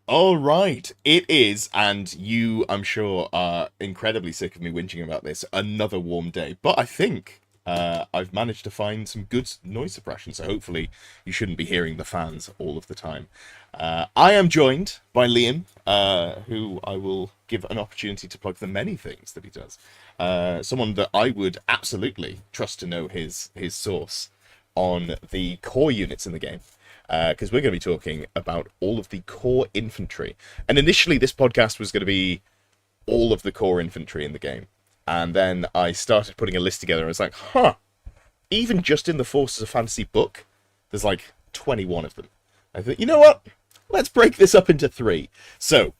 All right, it is, and you, I'm sure, are incredibly sick of me whinging about this. Another warm day, but I think I've managed to find some good noise suppression, so hopefully you shouldn't be hearing the fans all of the time. I am joined by Liam, who I will give an opportunity to plug the many things that he does. Someone that I would absolutely trust to know his source on the core units in the game, because we're going to be talking about all of the core infantry. And initially, this podcast was going to be all of the core infantry in the game. And then I started putting a list together, and I was like, even just in the Forces of Fantasy book, there's like 21 of them. I thought, you know what? Let's break this up into 3. So,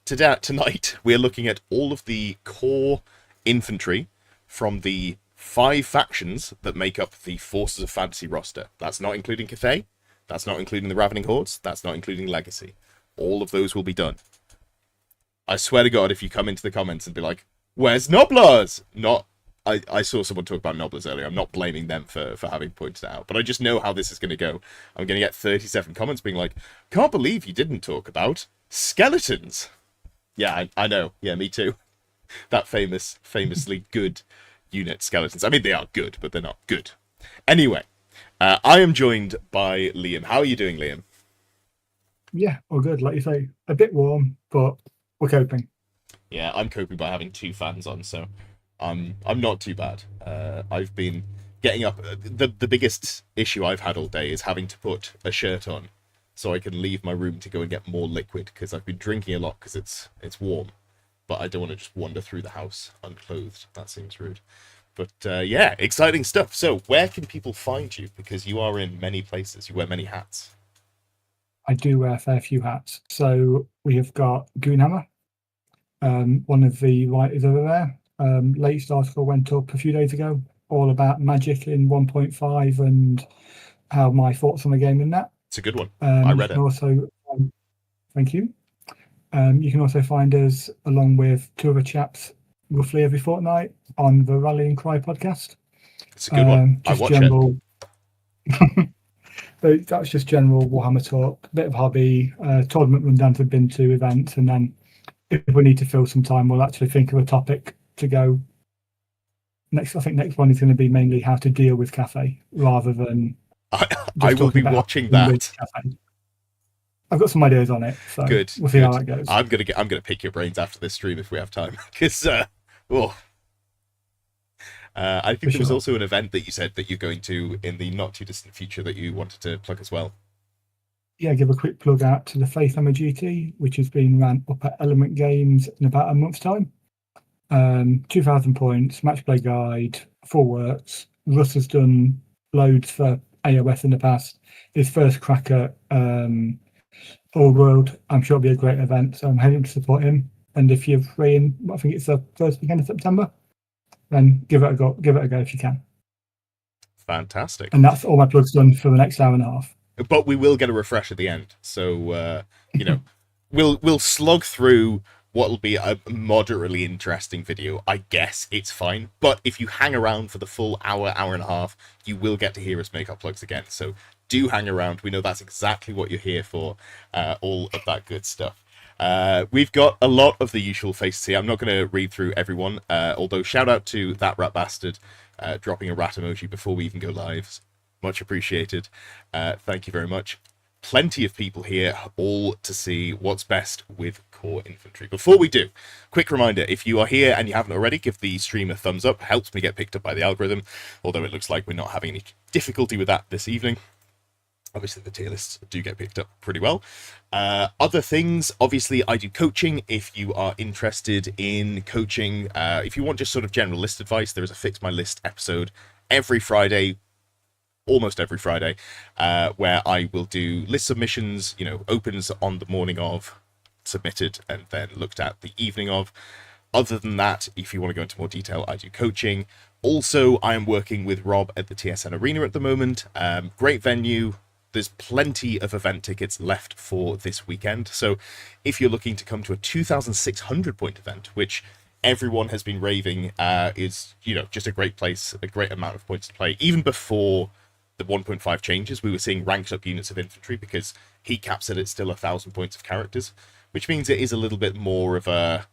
tonight, we're looking at all of the core infantry from the 5 factions that make up the Forces of Fantasy roster. That's not including Cathay. That's not including the Ravening Hordes. That's not including Legacy. All of those will be done. I swear to God, if you come into the comments and be like, where's Nobblers? I saw someone talk about Nobblers earlier. I'm not blaming them for having pointed it out. But I just know how this is going to go. I'm going to get 37 comments being like, can't believe you didn't talk about skeletons. Yeah, I know. Yeah, me too. That famously good unit, skeletons. I mean, they are good, but they're not good. Anyway. I am joined by Liam. How are you doing, Liam? Yeah, all good. Like you say, a bit warm, but we're coping. Yeah, I'm coping by having 2 fans on, so I'm not too bad. I've been getting up. The biggest issue I've had all day is having to put a shirt on so I can leave my room to go and get more liquid, because I've been drinking a lot because it's warm, but I don't want to just wander through the house unclothed. That seems rude. But yeah, exciting stuff. So where can people find you? Because you are in many places. You wear many hats. I do wear a fair few hats. So we have got Goonhammer, one of the writers over there. Latest article went up a few days ago, all about magic in 1.5 and how my thoughts on the game in that. It's a good one. I read it. Also, thank you. You can also find us along with 2 other chaps roughly every fortnight on the Rallying Cry podcast. It's a good one. I watch it. That's just general Warhammer talk, bit of hobby, tournament rundowns have been to events, and then if we need to fill some time, we'll actually think of a topic to go next. I think next one is going to be mainly how to deal with Cathay rather than. I will be watching that. I've got some ideas on it, so good. We'll see how that goes. I'm gonna pick your brains after this stream if we have time, because I think there was also an event that you said that you're going to in the not too distant future that you wanted to plug as well. Yeah, give a quick plug out to the Faith Hammer GT, which has been ran up at Element Games in about a month's time. 2,000 points, match play guide, full works. Russ has done loads for AOS in the past. His first crack at Old World, I'm sure it'll be a great event, so I'm heading to support him. And if you're free in, I think it's the first weekend of September, then give it a go if you can. Fantastic. And that's all my plugs done for the next hour and a half. But we will get a refresh at the end, so we'll slog through what will be a moderately interesting video. I guess it's fine, but if you hang around for the full hour and a half, you will get to hear us make our plugs again. So do hang around. We know that's exactly what you're here for. All of that good stuff. We've got a lot of the usual faces here. I'm not going to read through everyone, although shout out to that rat bastard dropping a rat emoji before we even go live. Much appreciated. Thank you very much. Plenty of people here, all to see what's best with core infantry. Before we do, quick reminder, if you are here and you haven't already, give the stream a thumbs up. Helps me get picked up by the algorithm, although it looks like we're not having any difficulty with that this evening. Obviously, the tier lists do get picked up pretty well. Other things, obviously, I do coaching. If you are interested in coaching, if you want just sort of general list advice, there is a Fix My List episode every Friday, almost every Friday, where I will do list submissions, opens on the morning of, submitted, and then looked at the evening of. Other than that, if you want to go into more detail, I do coaching. Also, I am working with Rob at the TSN Arena at the moment. Great venue. There's plenty of event tickets left for this weekend. So if you're looking to come to a 2,600 point event, which everyone has been raving is, just a great place, a great amount of points to play. Even before the 1.5 changes, we were seeing ranked up units of infantry because heat cap said it's still 1,000 points of characters, which means it is a little bit more of a,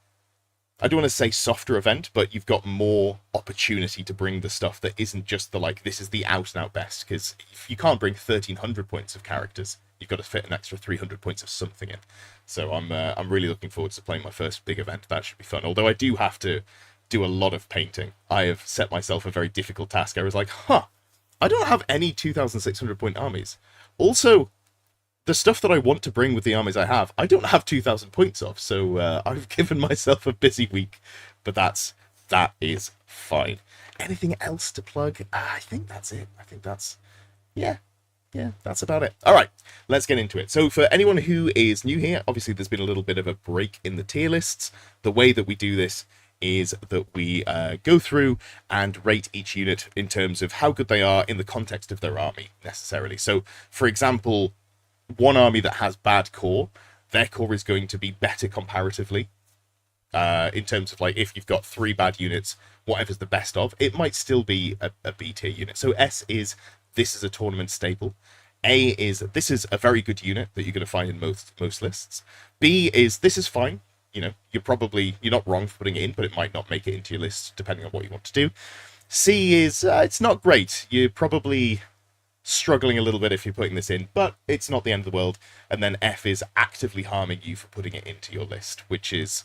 I don't want to say softer event, but you've got more opportunity to bring the stuff that isn't just the, like, this is the out-and-out best, because if you can't bring 1,300 points of characters, you've got to fit an extra 300 points of something in. So I'm really looking forward to playing my first big event. That should be fun, although I do have to do a lot of painting. I have set myself a very difficult task. I was like, I don't have any 2,600 point armies. Also, the stuff that I want to bring with the armies I have, I don't have 2,000 points of, so I've given myself a busy week, but that is fine. Anything else to plug? I think that's it. I think that's, yeah, that's about it. All right, let's get into it. So for anyone who is new here, obviously there's been a little bit of a break in the tier lists. The way that we do this is that we go through and rate each unit in terms of how good they are in the context of their army, necessarily. So, for example, one army that has bad core, their core is going to be better comparatively. In terms of, like, if you've got 3 bad units, whatever's the best of, it might still be a B tier unit. So S is, this is a tournament staple. A is, this is a very good unit that you're going to find in most lists. B is, this is fine. You know, you're not wrong for putting it in, but it might not make it into your list depending on what you want to do. C is, it's not great. You're probably struggling a little bit if you're putting this in, but it's not the end of the world. And then F is actively harming you for putting it into your list, which is,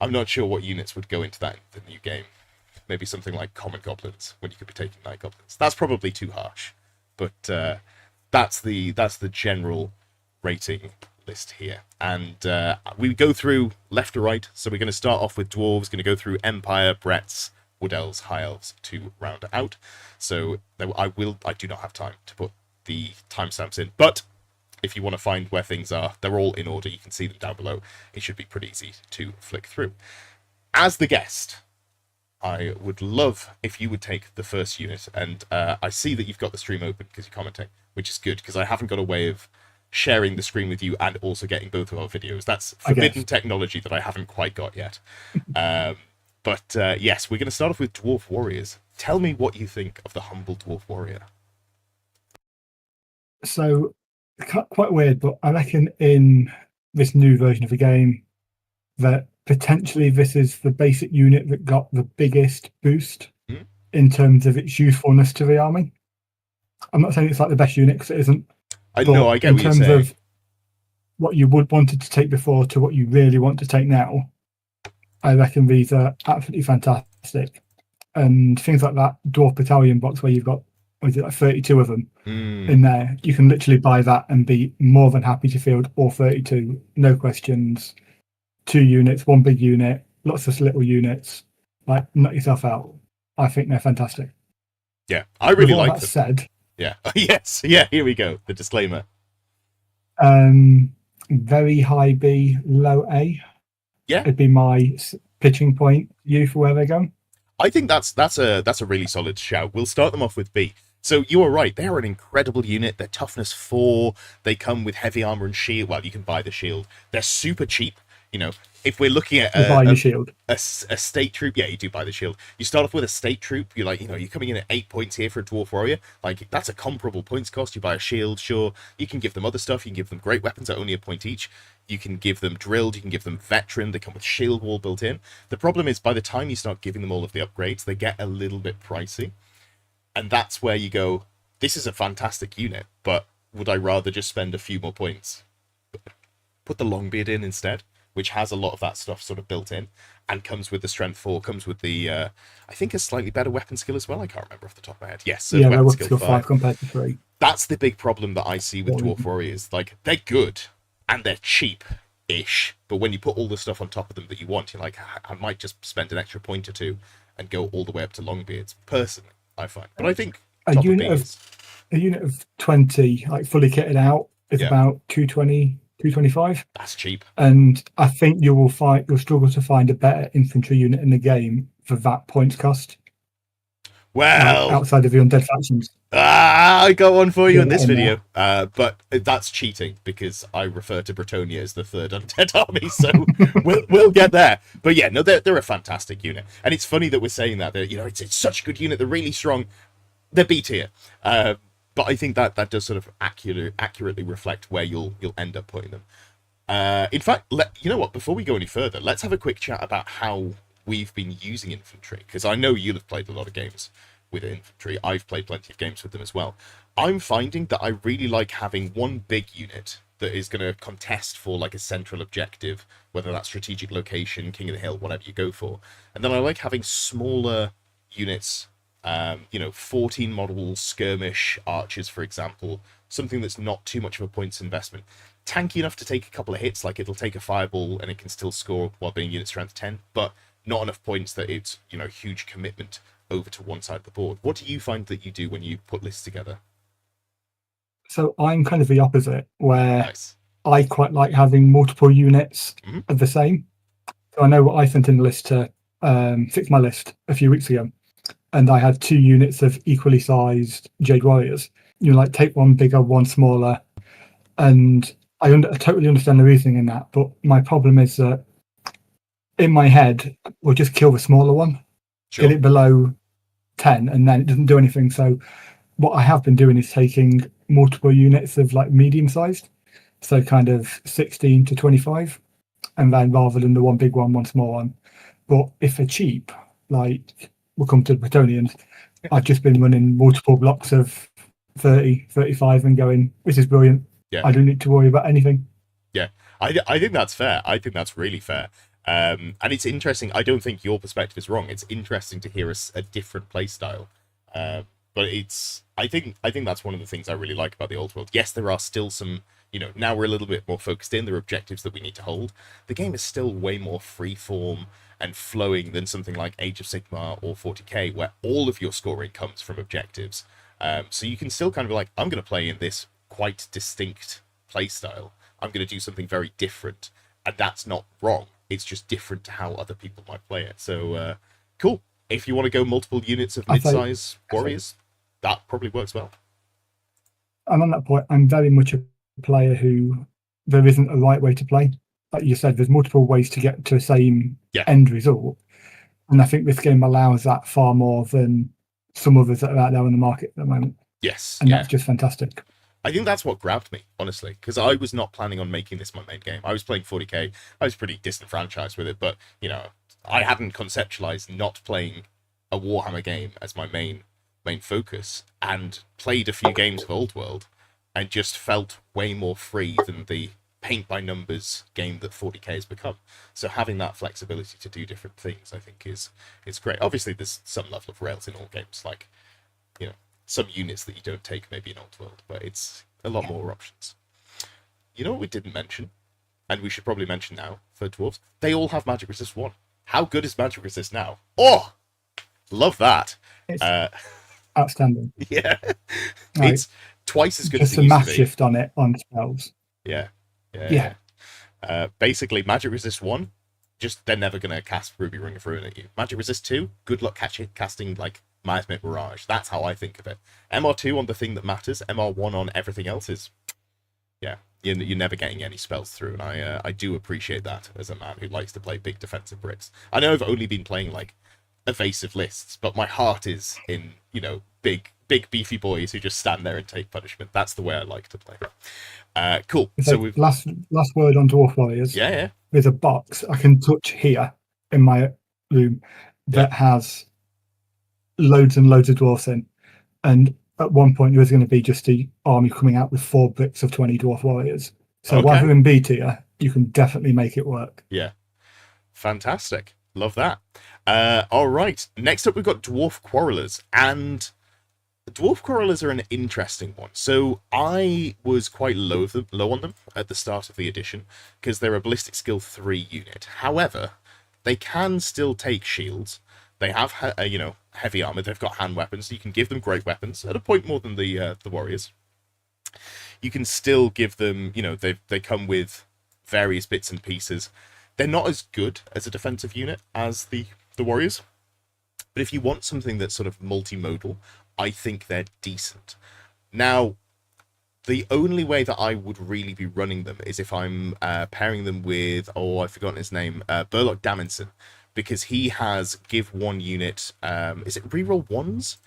I'm not sure what units would go into that in the new game. Maybe something like common goblins, when you could be taking night goblins. That's probably too harsh, but that's the general rating list here. And we go through left to right, so we're going to start off with dwarves, going to go through empire, Bretts, wood elves, high elves to round it out. So I do not have time to put the timestamps in, but if you want to find where things are, they're all in order. You can see them down below. It should be pretty easy to flick through. As the guest, I would love if you would take the first unit, and I see that you've got the stream open because you're commenting, which is good, because I haven't got a way of sharing the screen with you and also getting both of our videos. That's forbidden technology that I haven't quite got yet. But yes, we're going to start off with Dwarf Warriors. Tell me what you think of the humble Dwarf Warrior. So, quite weird, but I reckon in this new version of the game that potentially this is the basic unit that got the biggest boost in terms of its usefulness to the army. I'm not saying it's like the best unit, because it isn't. I know, I get what you're saying. In terms of what you would wanted to take before to what you really want to take now, I reckon these are absolutely fantastic. And things like that Dwarf Battalion box where you've got, what is it, like 32 of them in there, you can literally buy that and be more than happy to field all 32, no questions. 2 units, 1 big unit, lots of little units, like, knock yourself out. I think they're fantastic. Yeah, I really like them. That said, yeah, yes, yeah, here we go, the disclaimer. Very high B, low A. Yeah, it'd be my pitching point. You for where they're going. I think that's a really solid shout. We'll start them off with B. So you are right. They are an incredible unit. They're toughness 4. They come with heavy armor and shield. Well, you can buy the shield. They're super cheap. You know, if we're looking at a state troop, yeah, you do buy the shield. You start off with a state troop. You're like, you're coming in at 8 points here for a Dwarf Warrior. Like, that's a comparable points cost. You buy a shield, sure. You can give them other stuff. You can give them great weapons at only a point each. You can give them drilled. You can give them veteran. They come with shield wall built in. The problem is, by the time you start giving them all of the upgrades, they get a little bit pricey. And that's where you go, this is a fantastic unit, but would I rather just spend a few more points? Put the Longbeard in instead, which has a lot of that stuff sort of built in, and comes with the strength 4, comes with the, I think, a slightly better weapon skill as well. I can't remember off the top of my head. Yes, yeah, weapon skill 5 compared to 3. That's the big problem that I see with Dwarf Warriors. Like, they're good, and they're cheap-ish, but when you put all the stuff on top of them that you want, you're like, I might just spend an extra point or 2 and go all the way up to Longbeards, personally, I find. But I think a unit of 20, like, fully kitted out, is about 220, 225. That's cheap. And I think you'll struggle to find a better infantry unit in the game for that points cost. Well, outside of the undead factions. I got one for you in this video. But that's cheating, because I refer to Bretonnian as the 3rd undead army, so we'll get there. But yeah, no, they're a fantastic unit. And it's funny that we're saying that. It's such a good unit. They're really strong. They're B tier. But I think that does sort of accurately reflect where you'll end up putting them. In fact, you know what? Before we go any further, let's have a quick chat about how we've been using infantry, because I know you'll have played a lot of games with infantry. I've played plenty of games with them as well. I'm finding that I really like having one big unit that is going to contest for like a central objective, whether that's strategic location, King of the Hill, whatever you go for. And then I like having smaller units, 14 model skirmish archers, for example, something that's not too much of a points investment. Tanky enough to take a couple of hits, like it'll take a fireball and it can still score while being unit strength 10, but not enough points that it's, huge commitment over to one side of the board. What do you find that you do when you put lists together? So I'm kind of the opposite, where Nice. I quite like having multiple units Mhm. of the same. So I know what I sent in the list to fix my list a few weeks ago, and I had 2 units of equally sized Jade Warriors. Like take one bigger, one smaller, and I totally understand the reasoning in that. But my problem is that in my head, we'll just kill the smaller one, Sure. get it below 10, and then it doesn't do anything. So what I have been doing is taking multiple units of like medium sized, so kind of 16 to 25, and then rather than the one big one, one small one. But if they're cheap, like we'll come to the Bretonnians, I've just been running multiple blocks of 30, 35 and going, this is brilliant. Yeah. I don't need to worry about anything. Yeah, I think that's fair. I think that's really fair. And it's interesting. I don't think your perspective is wrong. It's interesting to hear a different play style. But I think that's one of the things I really like about the old world. Yes, there are still some, now we're a little bit more focused in. There are objectives that we need to hold. The game is still way more freeform and flowing than something like Age of Sigmar or 40k, where all of your scoring comes from objectives. So you can still kind of be like, I'm going to play in this quite distinct play style. I'm going to do something very different, and that's not wrong. It's just different to how other people might play it. So, cool. If you want to go multiple units of mid-size warriors, that probably works well. And on that point, I'm very much a player who there isn't a right way to play. Like you said, there's multiple ways to get to the same end result. And I think this game allows that far more than some others that are out there in the market at the moment. Yes. And that's just fantastic. I think that's what grabbed me, honestly, because I was not planning on making this my main game. I was playing 40k. I was pretty disenfranchised with it, but, I hadn't conceptualized not playing a Warhammer game as my main focus, and played a few games of Old World and just felt way more free than the paint by numbers game that 40k has become. So having that flexibility to do different things, I think is great. Obviously there's some level of rails in all games, like some units that you don't take maybe in Old World, but it's a lot more options. You know what we didn't mention, and we should probably mention now for Dwarves? They all have Magic Resist 1. How good is Magic Resist now? Oh, love that. It's outstanding. Yeah. It's twice as good as it used to be. Just a mass shift on it on spells. Yeah. Basically, Magic Resist 1, just they're never going to cast Ruby Ring of Ruin at you. Magic Resist 2, good luck casting like Miasmic Mirage. That's how I think of it. MR2 on the thing that matters, MR1 on everything else is, you're never getting any spells through, and I do appreciate that as a man who likes to play big defensive bricks. I know I've only been playing like evasive lists, but my heart is in, big beefy boys who just stand there and take punishment. That's the way I like to play. Cool. So we've last word on Dwarf Warriors. Yeah. There's a box I can touch here in my room that has loads and loads of dwarfs in, and at one point there was going to be just the army coming out with 4 bricks of 20 Dwarf Warriors. So while they're in B tier, you can definitely make it work. Yeah. Fantastic. Love that. All right. Next up, we've got Dwarf Quarrelers. And Dwarf Quarrelers are an interesting one. So I was quite low on them at the start of the edition because they're a Ballistic Skill 3 unit. However, they can still take shields. They have, heavy armor. They've got hand weapons. You can give them great weapons at a point more than the warriors. You can still give them, they come with various bits and pieces. They're not as good as a defensive unit as the warriors. But if you want something that's sort of multimodal, I think they're decent. Now, the only way that I would really be running them is if I'm pairing them with, I've forgotten his name, Burlock Daminson. Because he has give 1 unit, is it reroll 1s?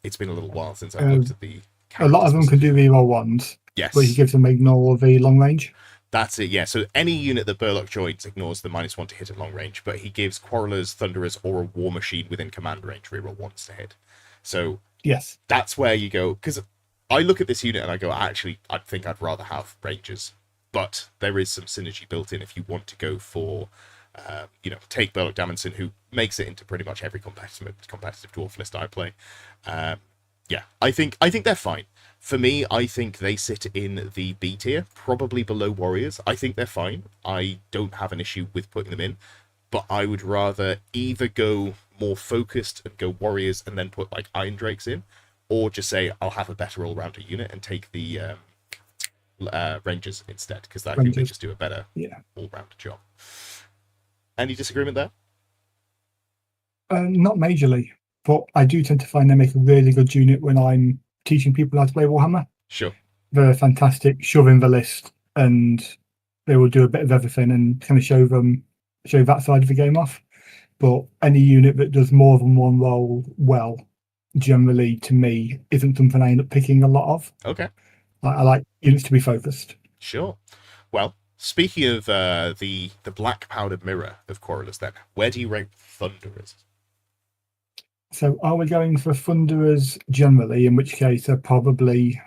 It's been a little while since I've looked at the characters. A lot of them can do reroll 1s. Yes. But he gives them ignore the long range. That's it, yeah. So any unit that Burlock joins ignores the -1 to hit at long range, but he gives Quarrelers, Thunderers, or a War Machine within command range reroll ones to hit. So Yes. that's where you go, because I look at this unit and I go, actually, I think I'd rather have Rangers, but there is some synergy built in if you want to go for, take Burlock Damonson, who makes it into pretty much every competitive dwarf list I play. Yeah, I think they're fine. For me, I think they sit in the B tier, probably below Warriors. I think they're fine. I don't have an issue with putting them in, but I would rather either go more focused and go Warriors and then put like Iron Drakes in, or just say I'll have a better all-rounder unit and take the Rangers instead, because I think they just do a better all-rounder job. Any disagreement there? Not majorly, but I do tend to find they make a really good unit when I'm teaching people how to play Warhammer. Sure. They're fantastic, shoving the list, and they will do a bit of everything and kind of show that side of the game off. But any unit that does more than one role well, generally, to me, isn't something I end up picking a lot of. Okay. I like units to be focused. Sure. Well, speaking of the black powdered mirror of Quarrelers, then, where do you rank Thunderers? So are we going for Thunderers generally, in which case they're probably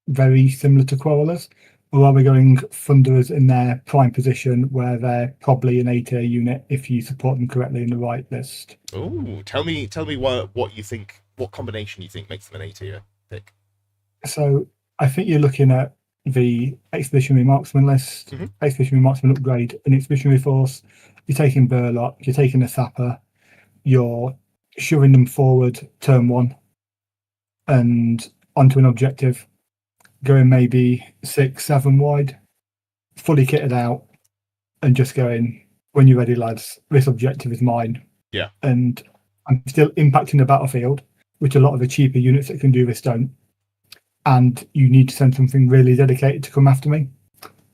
very similar to Quarrelers? Or are we going Thunderers in their prime position, where they're probably an A-tier unit if you support them correctly in the right list? Oh, tell me what you think, what combination you think makes them an A-tier pick. So I think you're looking at the Expeditionary Marksman list, Expeditionary Marksman upgrade, an Expeditionary Force. You're taking Burlock, you're taking a Sapper, you're shoving them forward turn 1 and onto an objective, going maybe 6-7 wide, fully kitted out, and just going, when you're ready, lads, this objective is mine. Yeah. And I'm still impacting the battlefield, which a lot of the cheaper units that can do this don't. And you need to send something really dedicated to come after me,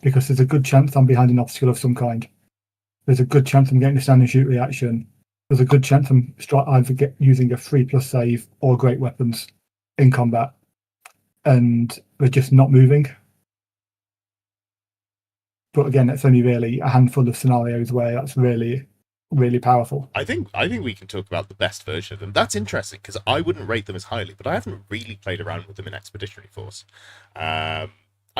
because there's a good chance I'm behind an obstacle of some kind. There's a good chance I'm getting a stand and shoot reaction. There's a good chance I'm either using a 3+ save or great weapons in combat, and they're just not moving. But again, it's only really a handful of scenarios where that's really, really powerful. I think we can talk about the best version of them. That's interesting, because I wouldn't rate them as highly, but I haven't really played around with them in Expeditionary Force. I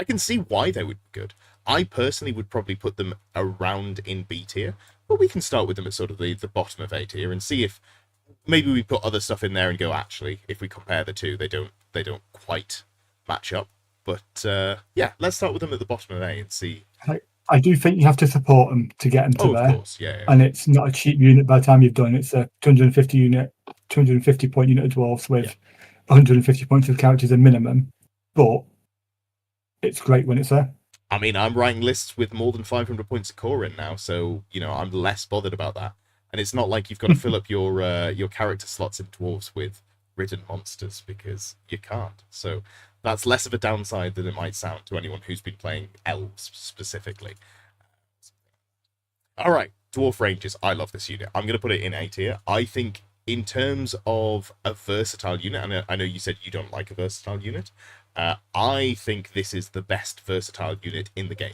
can see why they would be good. I personally would probably put them around in B tier, but we can start with them at sort of the bottom of A tier and see if maybe we put other stuff in there and go, actually, if we compare the two, they don't quite match up. But yeah, let's start with them at the bottom of A and see. I do think you have to support them to get them to there. Of course, yeah. And it's not a cheap unit by the time you've done it. It's a 250 point unit of dwarves with 150 points of characters a minimum. But it's great when it's there. I mean, I'm writing lists with more than 500 points of core in now, so I'm less bothered about that. And it's not like you've got to fill up your character slots in dwarves with ridden monsters, because you can't. So that's less of a downside than it might sound to anyone who's been playing elves specifically. All right, Dwarf Rangers. I love this unit. I'm going to put it in A tier. I think in terms of a versatile unit, and I know you said you don't like a versatile unit, I think this is the best versatile unit in the game,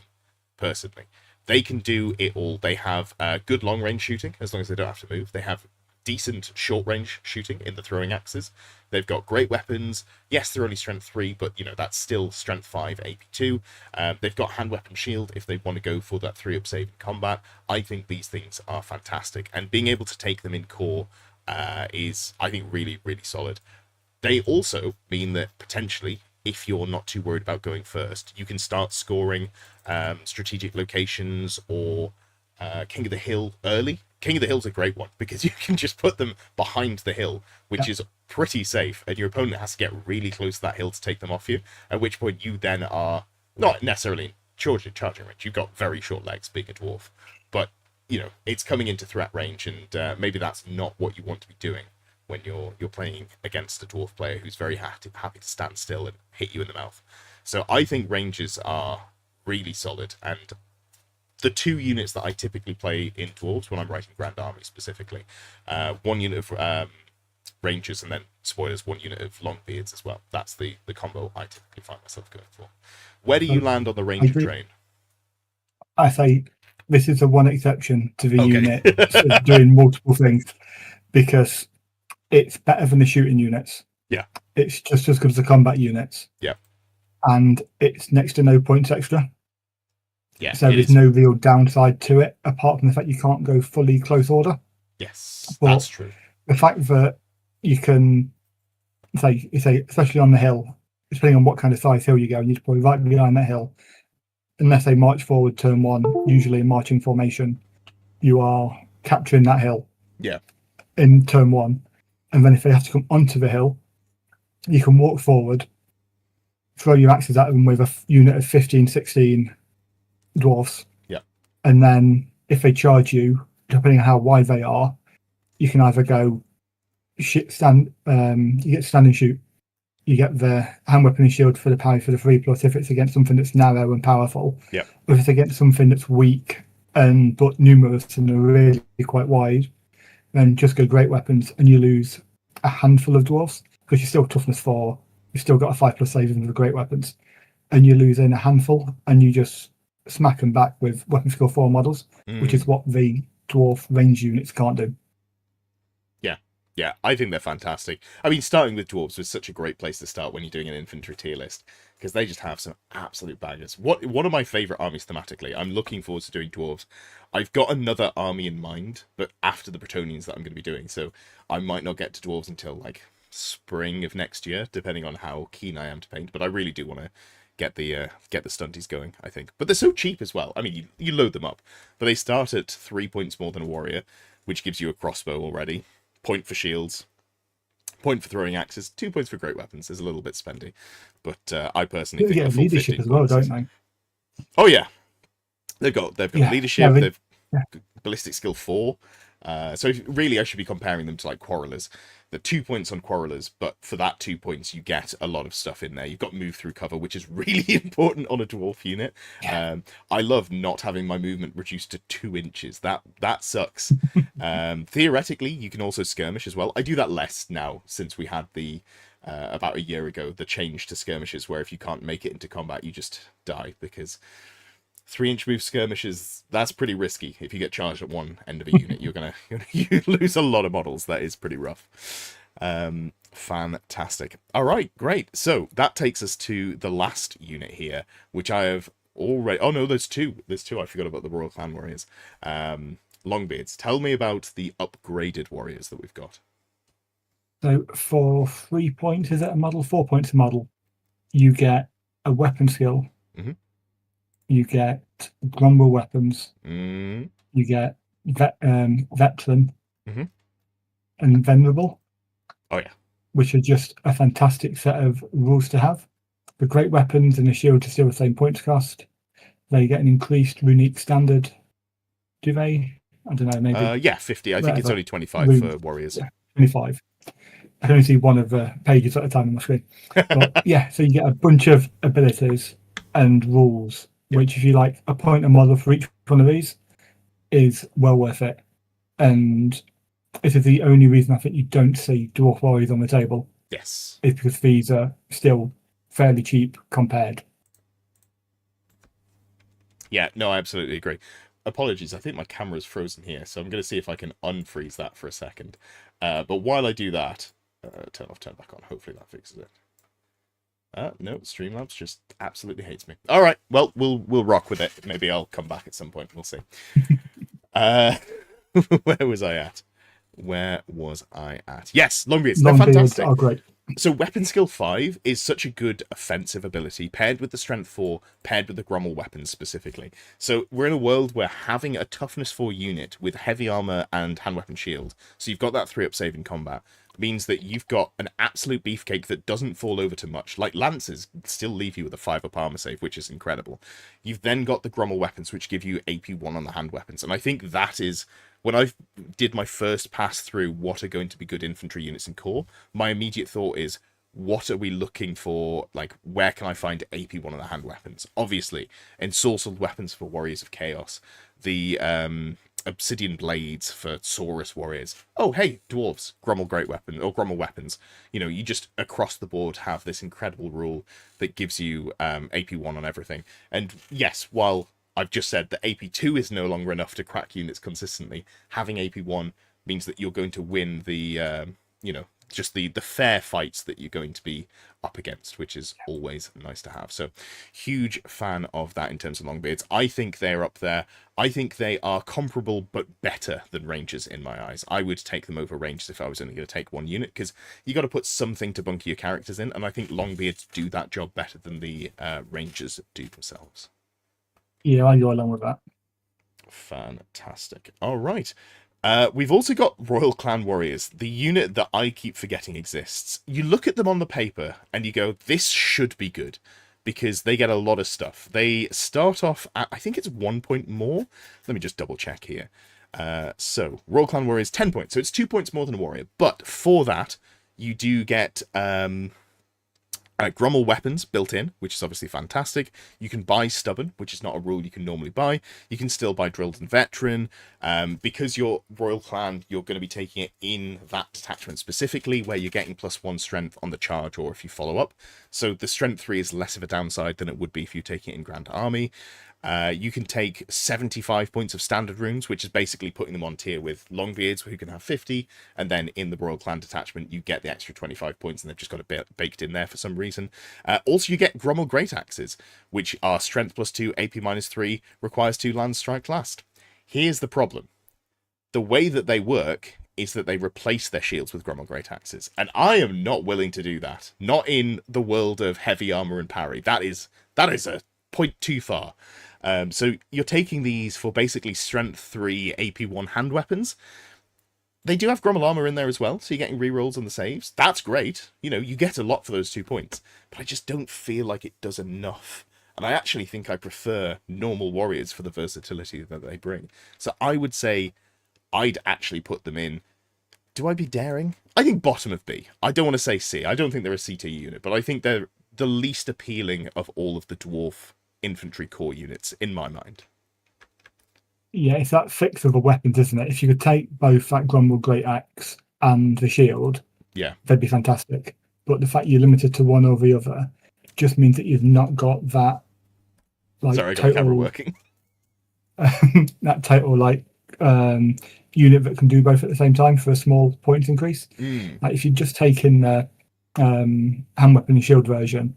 personally. They can do it all. They have good long-range shooting, as long as they don't have to move. They have decent short-range shooting in the throwing axes. They've got great weapons. Yes, they're only strength 3, but that's still strength 5 AP2. They've got hand weapon shield if they want to go for that 3-up save in combat. I think these things are fantastic, and being able to take them in core is, I think, really, really solid. They also mean that potentially, if you're not too worried about going first, you can start scoring strategic locations or King of the Hill early. King of the Hill's a great one, because you can just put them behind the hill, which is pretty safe, and your opponent has to get really close to that hill to take them off you, at which point you then are not necessarily charging range. You've got very short legs being a dwarf, but it's coming into threat range, and maybe that's not what you want to be doing when you're playing against a dwarf player who's very happy to stand still and hit you in the mouth. So I think Rangers are really solid, and the two units that I typically play in dwarves when I'm writing Grand Army specifically, one unit of Rangers, and then, spoilers, one unit of Longbeards as well. That's the combo I typically find myself going for. Where do you land on the Ranger train? I say this is the one exception to the Okay. unit sort of doing multiple things, because it's better than the shooting units. Yeah. It's just as good as the combat units. Yeah. And it's next to no points extra. Yeah. So there's no real downside to it, apart from the fact you can't go fully close order. Yes, But that's true. the fact that you can say, especially on the hill, depending on what kind of size hill you go, and you're probably right behind that hill. Unless they march forward turn one, usually in marching formation, you are capturing that hill. Yeah. In turn one, and then if they have to come onto the hill, you can walk forward, throw your axes at them with a unit of 15, 16 dwarfs. Yeah. And then if they charge you, depending on how wide they are, you can either go stand, you get stand and shoot. You get the hand weapon and shield for the parry for the 3+ if it's against something that's narrow and powerful. Yeah. If it's against something that's weak and but numerous and really quite wide, then just go great weapons and you lose a handful of dwarfs, because you're still toughness 4. You've still got a 5+ saving for the great weapons, and you lose in a handful and you just smack them back with weapon skill 4 models, which is what the dwarf range units can't do. Yeah, I think they're fantastic. I mean, starting with dwarves was such a great place to start when you're doing an infantry tier list, because they just have some absolute bangers. One of my favourite armies thematically. I'm looking forward to doing dwarves. I've got another army in mind, but after the Bretonnians that I'm going to be doing, so I might not get to dwarves until like spring of next year, depending on how keen I am to paint. But I really do want to get the stunties going, I think. But they're so cheap as well. I mean, you load them up, but they start at 3 points more than a warrior, which gives you a crossbow already. Point for shields, point for throwing axes, 2 points for great weapons. Is a little bit spendy, but I personally think the full leadership 15 as well, points don't they? Oh yeah, they've got leadership. They've ballistic skill 4. So really, I should be comparing them to like quarrelers. The 2 points on quarrelers, but for that 2 points, you get a lot of stuff in there. You've got move through cover, which is really important on a dwarf unit. Yeah. I love not having my movement reduced to 2 inches. That sucks. Theoretically, you can also skirmish as well. I do that less now since we had the about a year ago the change to skirmishes, where if you can't make it into combat, you just die, because 3-inch move skirmishes, that's pretty risky. If you get charged at one end of a unit, you lose a lot of models. That is pretty rough. Fantastic. All right, great. So that takes us to the last unit here, which I have already... Oh no, there's two. There's two. I forgot about the Royal Clan Warriors. Longbeards. Tell me about the upgraded warriors that we've got. So for 3 points, is it a model? 4 points a model. You get a weapon skill. Mm-hmm. You get grumble weapons. Mm. You get veteran Mm-hmm. and venerable. Oh yeah, which are just a fantastic set of rules to have. The great weapons and the shield are still the same points cost. They get an increased runic standard. Do they? I don't know. Maybe. Yeah, 50. I think it's only 25 Rune. for warriors. Yeah, 25. I can only see one of the pages at a time on my screen. But yeah, so you get a bunch of abilities and rules, which if you like a point a model for each one of these is well worth it. And this is the only reason I think you don't see dwarf warriors on the table. Yes. Is because these are still fairly cheap compared. Yeah, no, I absolutely agree. Apologies, I think my camera's frozen here, so I'm going to see if I can unfreeze that for a second. But while I do that, turn off, turn back on. Hopefully that fixes it. No, Streamlabs just absolutely hates me. All right, well, we'll rock with it. Maybe I'll come back at some point. We'll see. Where was I at? Yes, Longbeards. They're fantastic. Oh, great. So weapon skill 5 is such a good offensive ability, paired with the strength 4, paired with the Grommel weapons specifically. So we're in a world where having a toughness 4 unit with heavy armor and hand weapon shield, so you've got that 3-up save in combat, means that you've got an absolute beefcake that doesn't fall over too much. Like Lancers still leave you with a 5-up armor save, which is incredible. You've then got the Grommel weapons, which give you AP1 on the hand weapons, and I think that is... When I did my first pass through what are going to be good infantry units in core, my immediate thought is, what are we looking for? Like, where can I find AP1 on the hand weapons? Obviously, ensorcelled weapons for Warriors of Chaos, the obsidian blades for Saurus warriors. Oh, hey, dwarves, Grommel great weapon, or Grommel weapons. You know, you just across the board have this incredible rule that gives you AP1 on everything. And yes, while I've just said that AP2 is no longer enough to crack units consistently. Having AP1 means that you're going to win the, just the fair fights that you're going to be up against, which is always nice to have. So huge fan of that in terms of longbeards. I think they're up there. I think they are comparable but better than rangers in my eyes. I would take them over rangers if I was only going to take one unit, because you got to put something to bunker your characters in, and I think longbeards do that job better than the rangers do themselves. Yeah, I go along with that. Fantastic. All right. We've also got Royal Clan Warriors, the unit that I keep forgetting exists. You look at them on the paper and you go, this should be good, because they get a lot of stuff. They start off at, I think it's 1 point more. Let me just double check here. So Royal Clan Warriors, 10 points. So it's 2 points more than a warrior. But for that, you do get Grummel weapons built in, which is obviously fantastic. You can buy Stubborn, which is not a rule you can normally buy. You can still buy Drilled and Veteran. Because you're Royal Clan, you're going to be taking it in that detachment specifically, where you're getting +1 strength on the charge or if you follow up. So the strength 3 is less of a downside than it would be if you take it in Grand Army. You can take 75 points of standard runes, which is basically putting them on tier with Longbeards, who can have 50, and then in the Royal Clan detachment, you get the extra 25 points, and they've just got it baked in there for some reason. Also, you get Grummel Great Axes, which are strength +2, AP -3, requires 2 lands, strike last. Here's the problem. The way that they work is that they replace their shields with Grummel Great Axes, and I am not willing to do that. Not in the world of heavy armor and parry. That is a point too far. So you're taking these for basically strength 3 AP1 hand weapons. They do have Grummel armor in there as well, so you're getting rerolls on the saves. That's great. You get a lot for those 2 points, but I just don't feel like it does enough. And I actually think I prefer normal warriors for the versatility that they bring. So I would say I'd actually put them in. Do I be daring? I think bottom of B. I don't want to say C. I don't think they're a C tier unit, but I think they're the least appealing of all of the dwarf infantry core units in my mind. Yeah, it's that fix of the weapons, isn't it? If you could take both that Grummel Great Axe and the shield, yeah, they'd be fantastic. But the fact you're limited to one over the other just means that you've not got that sorry, I got the camera working. That total unit that can do both at the same time for a small points increase. Like if you just take in the hand weapon and shield version,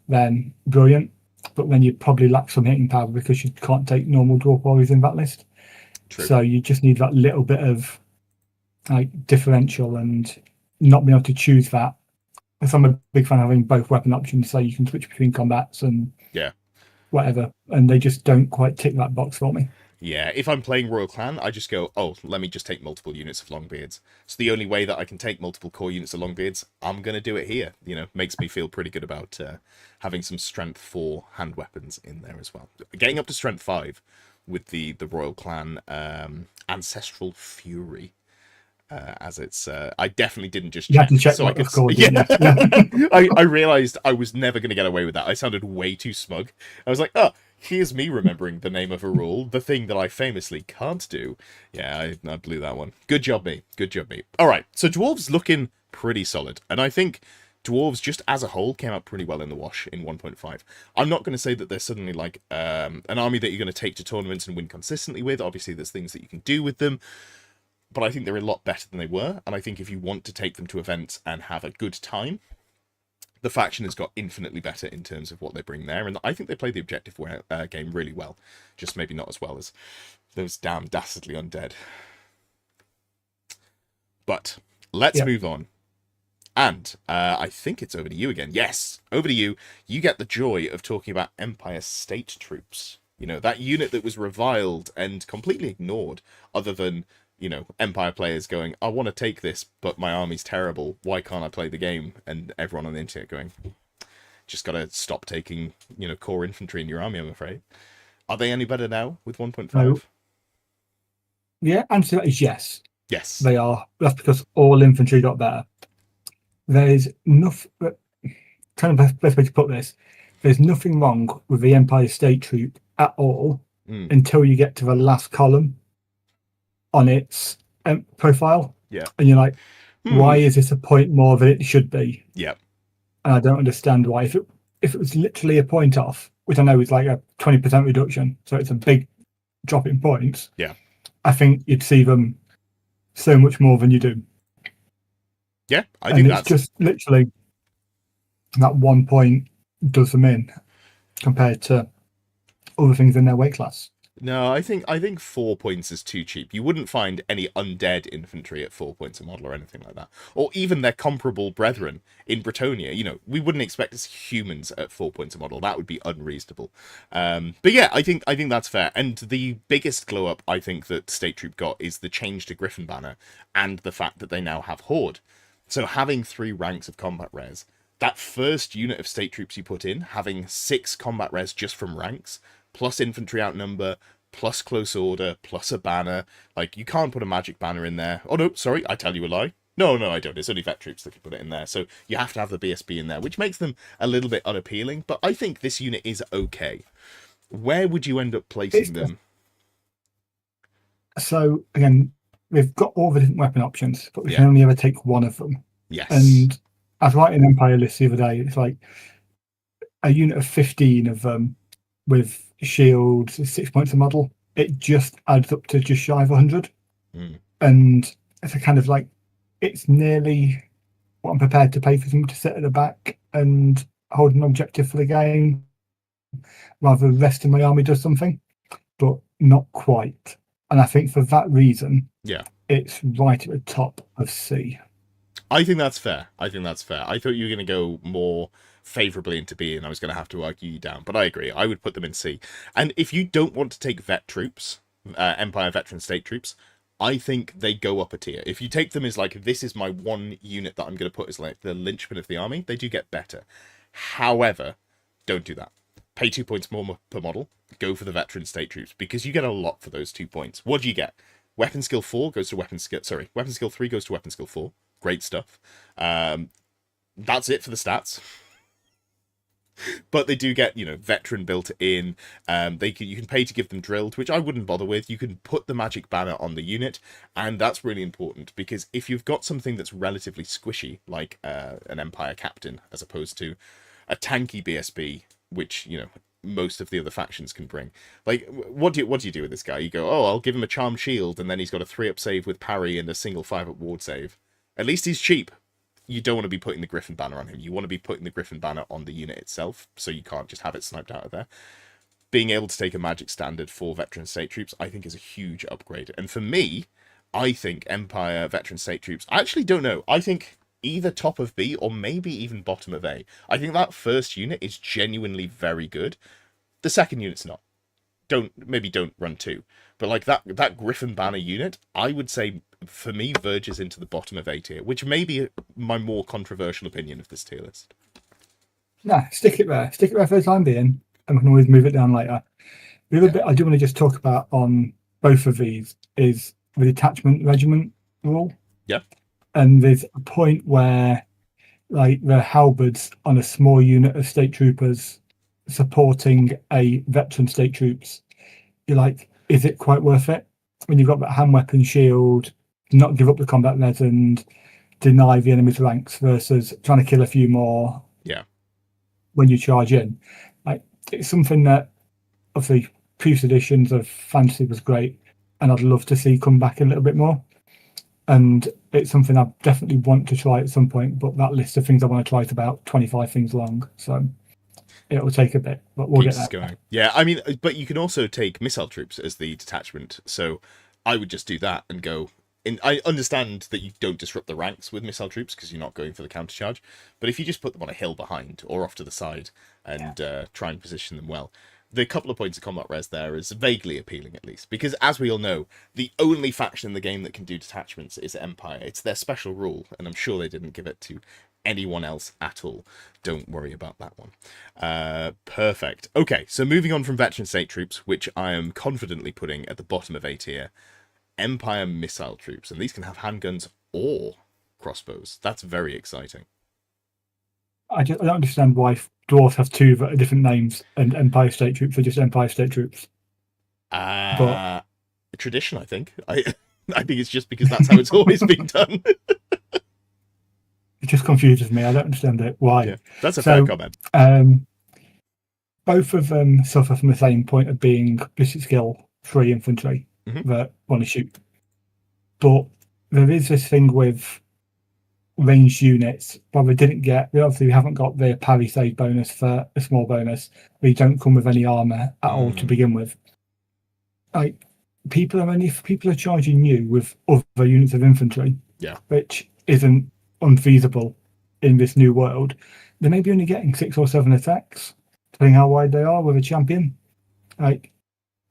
then brilliant. But then you'd probably lack some hitting power because you can't take normal dwarf warriors in that list. True. So you just need that little bit of differential, and not being able to choose that. Because I'm a big fan of having both weapon options, so you can switch between combats and whatever, and they just don't quite tick that box for me. Yeah, if I'm playing Royal Clan, I just go, oh, let me just take multiple units of Longbeards. So the only way that I can take multiple core units of Longbeards, I'm going to do it here. Makes me feel pretty good about having some strength 4 hand weapons in there as well. Getting up to strength 5 with the Royal Clan Ancestral Fury. As it's, I definitely didn't just check. You had to check so what I could, was called. yeah. I realized I was never going to get away with that. I sounded way too smug. I was like, oh, here's me remembering the name of a rule, the thing that I famously can't do. Yeah, I blew that one. Good job, me. Good job, me. All right, so Dwarves looking pretty solid. And I think Dwarves, just as a whole, came out pretty well in the wash in 1.5. I'm not going to say that they're suddenly like an army that you're going to take to tournaments and win consistently with. Obviously, there's things that you can do with them. But I think they're a lot better than they were. And I think if you want to take them to events and have a good time, the faction has got infinitely better in terms of what they bring there. And I think they play the objective game really well. Just maybe not as well as those damn dastardly undead. But let's move on. And I think it's over to you again. Yes, over to you. You get the joy of talking about Empire State Troops. That unit that was reviled and completely ignored, other than Empire players going, I want to take this, but my army's terrible. Why can't I play the game? And everyone on the internet going, just got to stop taking, core infantry in your army, I'm afraid. Are they any better now with 1.5? No. Yeah, answer that is yes. Yes. They are. That's because all infantry got better. There's nothing, kind of best way to put this, there's nothing wrong with the Empire State Troop at all until you get to the last column on its profile, and you're like, why is this a point more than it should be? Yeah, and I don't understand why. If it was literally a point off, which I know is like a 20% reduction, so it's a big drop in points. Yeah. I think you'd see them so much more than you do. Yeah, I think it's just literally that 1 point does them in compared to other things in their weight class. No, I think 4 points is too cheap. You wouldn't find any undead infantry at 4 points a model or anything like that. Or even their comparable brethren in Bretonnia. You know, we wouldn't expect to see humans at 4 points a model. That would be unreasonable. But yeah, I think that's fair. And the biggest glow up I think that State Troop got is the change to Griffin banner and the fact that they now have Horde. So having 3 ranks of combat res, that first unit of State Troops you put in, having 6 combat res just from ranks, plus infantry outnumber, plus close order, plus a banner. Like, you can't put a magic banner in there. Oh, no, sorry, I tell you a lie. No, I don't. It's only vet troops that can put it in there. So you have to have the BSB in there, which makes them a little bit unappealing. But I think this unit is okay. Where would you end up placing them? So, again, we've got all the different weapon options, but we can only ever take one of them. Yes. And I was writing an Empire list the other day. It's like a unit of 15 of them with shields, 6 points a model. It just adds up to just shy of 100. And it's a kind of like, it's nearly what I'm prepared to pay for them to sit at the back and hold an objective for the game, rather than the rest of my army does something, but not quite. And I think for that reason, it's right at the top of C. I think that's fair. I thought you were going to go more favourably into B, and I was going to have to argue you down, but I agree. I would put them in C. And if you don't want to take vet troops, Empire veteran state troops, I think they go up a tier. If you take them as like, this is my one unit that I'm going to put as like the linchpin of the army, they do get better. However, don't do that. Pay 2 points more per model. Go for the veteran state troops, because you get a lot for those 2 points. What do you get? Weapon skill 4 goes to weapon skill... Sorry, weapon skill 3 goes to weapon skill 4. Great stuff. That's it for the stats. But they do get, you know, veteran built in. You can pay to give them drilled, which I wouldn't bother with. You can put the magic banner on the unit, and that's really important, because if you've got something that's relatively squishy, like an Empire captain, as opposed to a tanky BSB, which, you know, most of the other factions can bring. Like, what do you do with this guy? You go, oh, I'll give him a charmed shield, and then he's got a 3-up save with parry and a single 5-up ward save. At least he's cheap. You don't want to be putting the Griffin banner on him. You want to be putting the Griffin banner on the unit itself, so you can't just have it sniped out of there. Being able to take a magic standard for veteran state troops, I think, is a huge upgrade. And for me, I think Empire veteran state troops, I actually don't know. I think either top of B or maybe even bottom of A. I think that first unit is genuinely very good. The second unit's not. Don't run 2. But like that Griffin banner unit, I would say, for me, verges into the bottom of A tier, which may be my more controversial opinion of this tier list. Nah, stick it there. Stick it there for the time being, and we can always move it down later. The other bit I do want to just talk about on both of these is the detachment regiment rule. Yeah. And there's a point where, like, the halberds on a small unit of state troopers supporting a veteran state troops, you're like, is it quite worth it? When you've got that hand weapon shield, not give up the combat res and deny the enemy's ranks, versus trying to kill a few more when you charge in. Like, it's something that obviously previous editions of Fantasy was great, and I'd love to see come back a little bit more. And it's something I definitely want to try at some point, but that list of things I want to try is about 25 things long, so it'll take a bit, but we'll get that going. Yeah, I mean, but you can also take missile troops as the detachment, so I would just do that and go. I understand that you don't disrupt the ranks with missile troops because you're not going for the countercharge, but if you just put them on a hill behind or off to the side and try and position them well, the couple of points of combat res there is vaguely appealing, at least, because as we all know, the only faction in the game that can do detachments is Empire. It's their special rule, and I'm sure they didn't give it to anyone else at all. Don't worry about that one. Perfect. Okay, so moving on from veteran state troops, which I am confidently putting at the bottom of A tier, Empire missile troops, and these can have handguns or crossbows. That's very exciting. I don't understand why Dwarf have 2 different names and Empire State Troops are just Empire State Troops. But tradition, I think. I think it's just because that's how it's always been done. It just confuses me. I don't understand it. Why? Yeah, that's a fair comment. both of them suffer from the same point of being ballistic skill 3 infantry that want to shoot. But there is this thing with ranged units. Well, obviously we haven't got the parry save bonus for a small bonus. We don't come with any armor at all to begin with. Like, people are charging you with other units of infantry, which isn't unfeasible in this new world. They may be only getting 6 or 7 attacks, depending how wide they are with a champion. Like,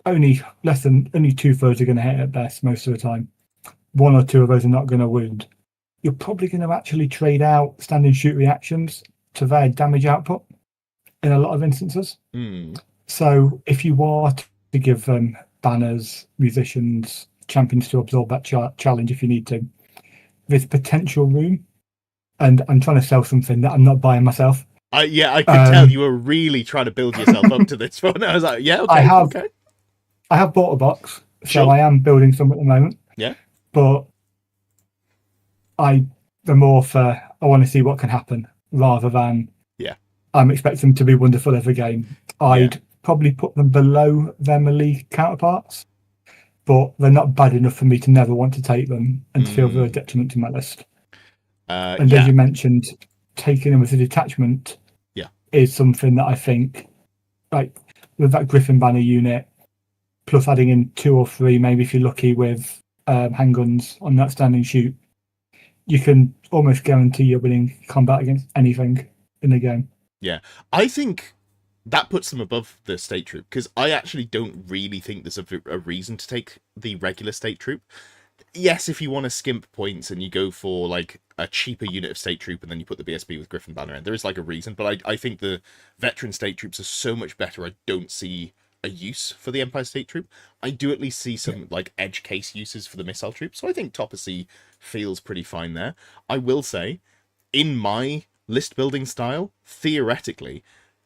only 2/3 are going to hit at best most of the time. 1 or 2 of those are not going to wound. You're probably going to actually trade out standing shoot reactions to their damage output in a lot of instances. So if you are to give them banners, musicians, champions to absorb that challenge if you need to, there's potential room. And I'm trying to sell something that I'm not buying myself. I could tell you were really trying to build yourself up to this one. I was like, yeah, okay. I have bought a box, so Sure. I am building some at the moment. Yeah. But I want to see what can happen rather than I'm expecting them to be wonderful every game. I'd probably put them below their melee counterparts, but they're not bad enough for me to never want to take them and to feel they're a detriment to my list. And as you mentioned, taking them as a detachment is something that I think, like with that Griffin banner unit, plus adding in 2 or 3, maybe if you're lucky with handguns on that standing shoot, you can almost guarantee you're winning combat against anything in the game. Yeah, I think that puts them above the state troop, because I actually don't really think there's a reason to take the regular state troop. Yes, if you want to skimp points and you go for like a cheaper unit of state troop and then you put the BSB with Griffin banner in, there is like a reason, but I think the veteran state troops are so much better. I don't see a use for the Empire state troop. I do at least see some like edge case uses for the missile troops, so I think Topper C feels pretty fine there. I will say, in my list building style, theoretically,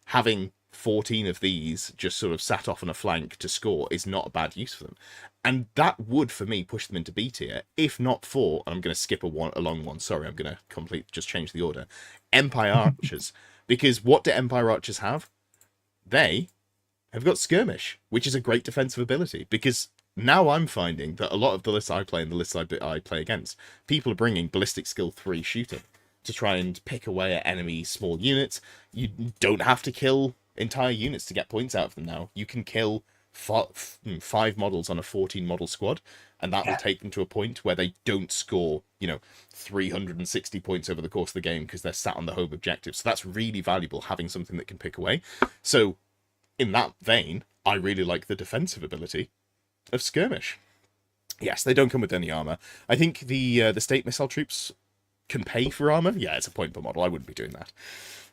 having 14 of these just sort of sat off on a flank to score is not a bad use for them. And that would, for me, push them into B tier, if not for, and I'm going to skip a long one, sorry, I'm going to just change the order, Empire Archers. Because what do Empire Archers have? They have got Skirmish, which is a great defensive ability, because now I'm finding that a lot of the lists I play and the lists I play against, people are bringing Ballistic Skill 3 shooting to try and pick away at enemy small units. You don't have to kill entire units to get points out of them now. You can kill 5 models on a 14 model squad, and that will take them to a point where they don't score 360 points over the course of the game because they're sat on the home objective. So that's really valuable, having something that can pick away. So in that vein, I really like the defensive ability of Skirmish. Yes, they don't come with any armor. I think the state missile troops can pay for armor. Yeah, it's a point per model. I wouldn't be doing that.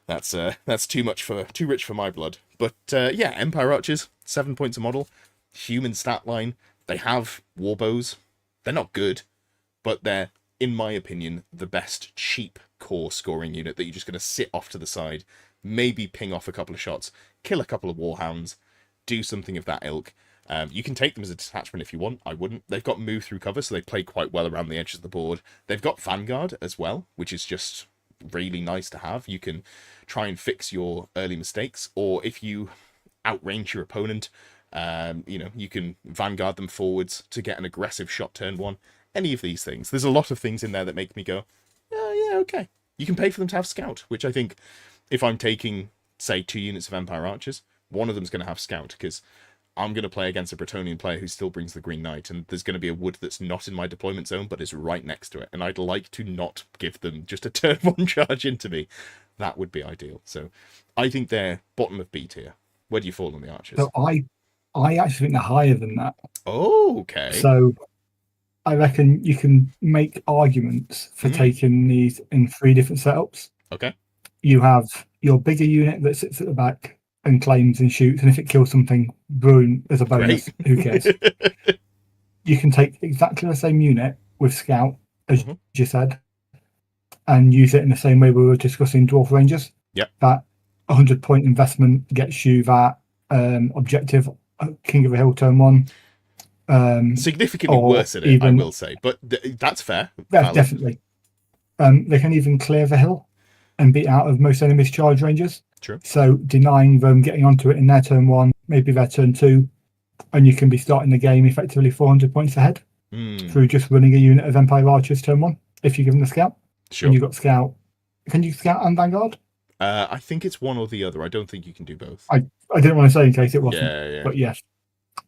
That's too rich for my blood. But yeah, Empire Archers, 7 points a model, human stat line. They have warbows. They're not good, but they're, in my opinion, the best cheap core scoring unit that you're just going to sit off to the side, maybe ping off a couple of shots, kill a couple of warhounds, do something of that ilk. You can take them as a detachment if you want. I wouldn't. They've got move through cover, so they play quite well around the edges of the board. They've got Vanguard as well, which is just really nice to have. You can try and fix your early mistakes, or if you outrange your opponent, you can Vanguard them forwards to get an aggressive shot turn 1. Any of these things. There's a lot of things in there that make me go, oh, yeah, okay. You can pay for them to have Scout, which I think if I'm taking, say, 2 units of Empire Archers, one of them's going to have Scout, because I'm going to play against a Bretonnian player who still brings the Green Knight, and there's going to be a wood that's not in my deployment zone, but is right next to it, and I'd like to not give them just a turn 1 charge into me. That would be ideal. So I think they're bottom of B tier. Where do you fall on the Archers? So I actually think they're higher than that. Oh, okay. So I reckon you can make arguments for taking these in 3 different setups. Okay. You have your bigger unit that sits at the back and claims and shoots, and if it kills something, brilliant, as a bonus. Great. Who cares? You can take exactly the same unit with Scout, as you said, and use it in the same way we were discussing Dwarf Rangers. Yep. That 100-point investment gets you that objective, King of the Hill turn 1. Significantly worse at it, I will say, but that's fair. Yeah, definitely. They can even clear the hill and beat out of most enemies' charge ranges. True. So denying them getting onto it in their turn 1, maybe their turn 2, and you can be starting the game effectively 400 points ahead through just running a unit of Empire Archers turn 1, if you give them the Scout. Sure. And you've got Scout. Can you Scout and Vanguard? I think it's one or the other. I don't think you can do both. I didn't want to say in case it wasn't. Yeah. But yes.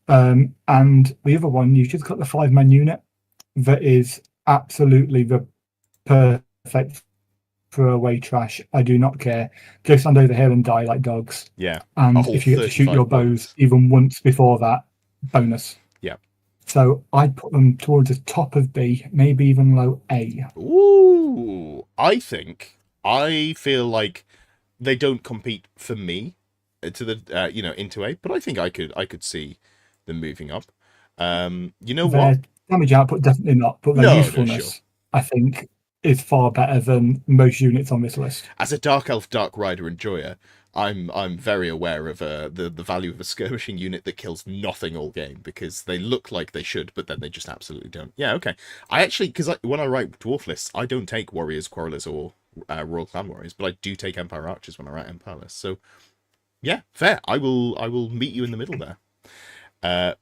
And the other one, you've just got the 5-man unit that is absolutely the perfect throwaway trash. I do not care. Go stand over here and die like dogs. Yeah. And if you get to shoot your bows even once before that, bonus. Yeah. So I'd put them towards the top of B, maybe even low A. Ooh. I feel like they don't compete for me to the into A, but I think I could see them moving up. You know Their what? damage output definitely not, but their usefulness, sure. I think, is far better than most units on this list. As a Dark Elf, Dark Rider enjoyer, I'm very aware of the value of a skirmishing unit that kills nothing all game, because they look like they should, but then they just absolutely don't. Yeah, okay. I actually, because when I write dwarf lists, I don't take warriors, quarrelers, or royal clan warriors, but I do take Empire Archers when I write Empire lists. So yeah, fair. I will meet you in the middle there.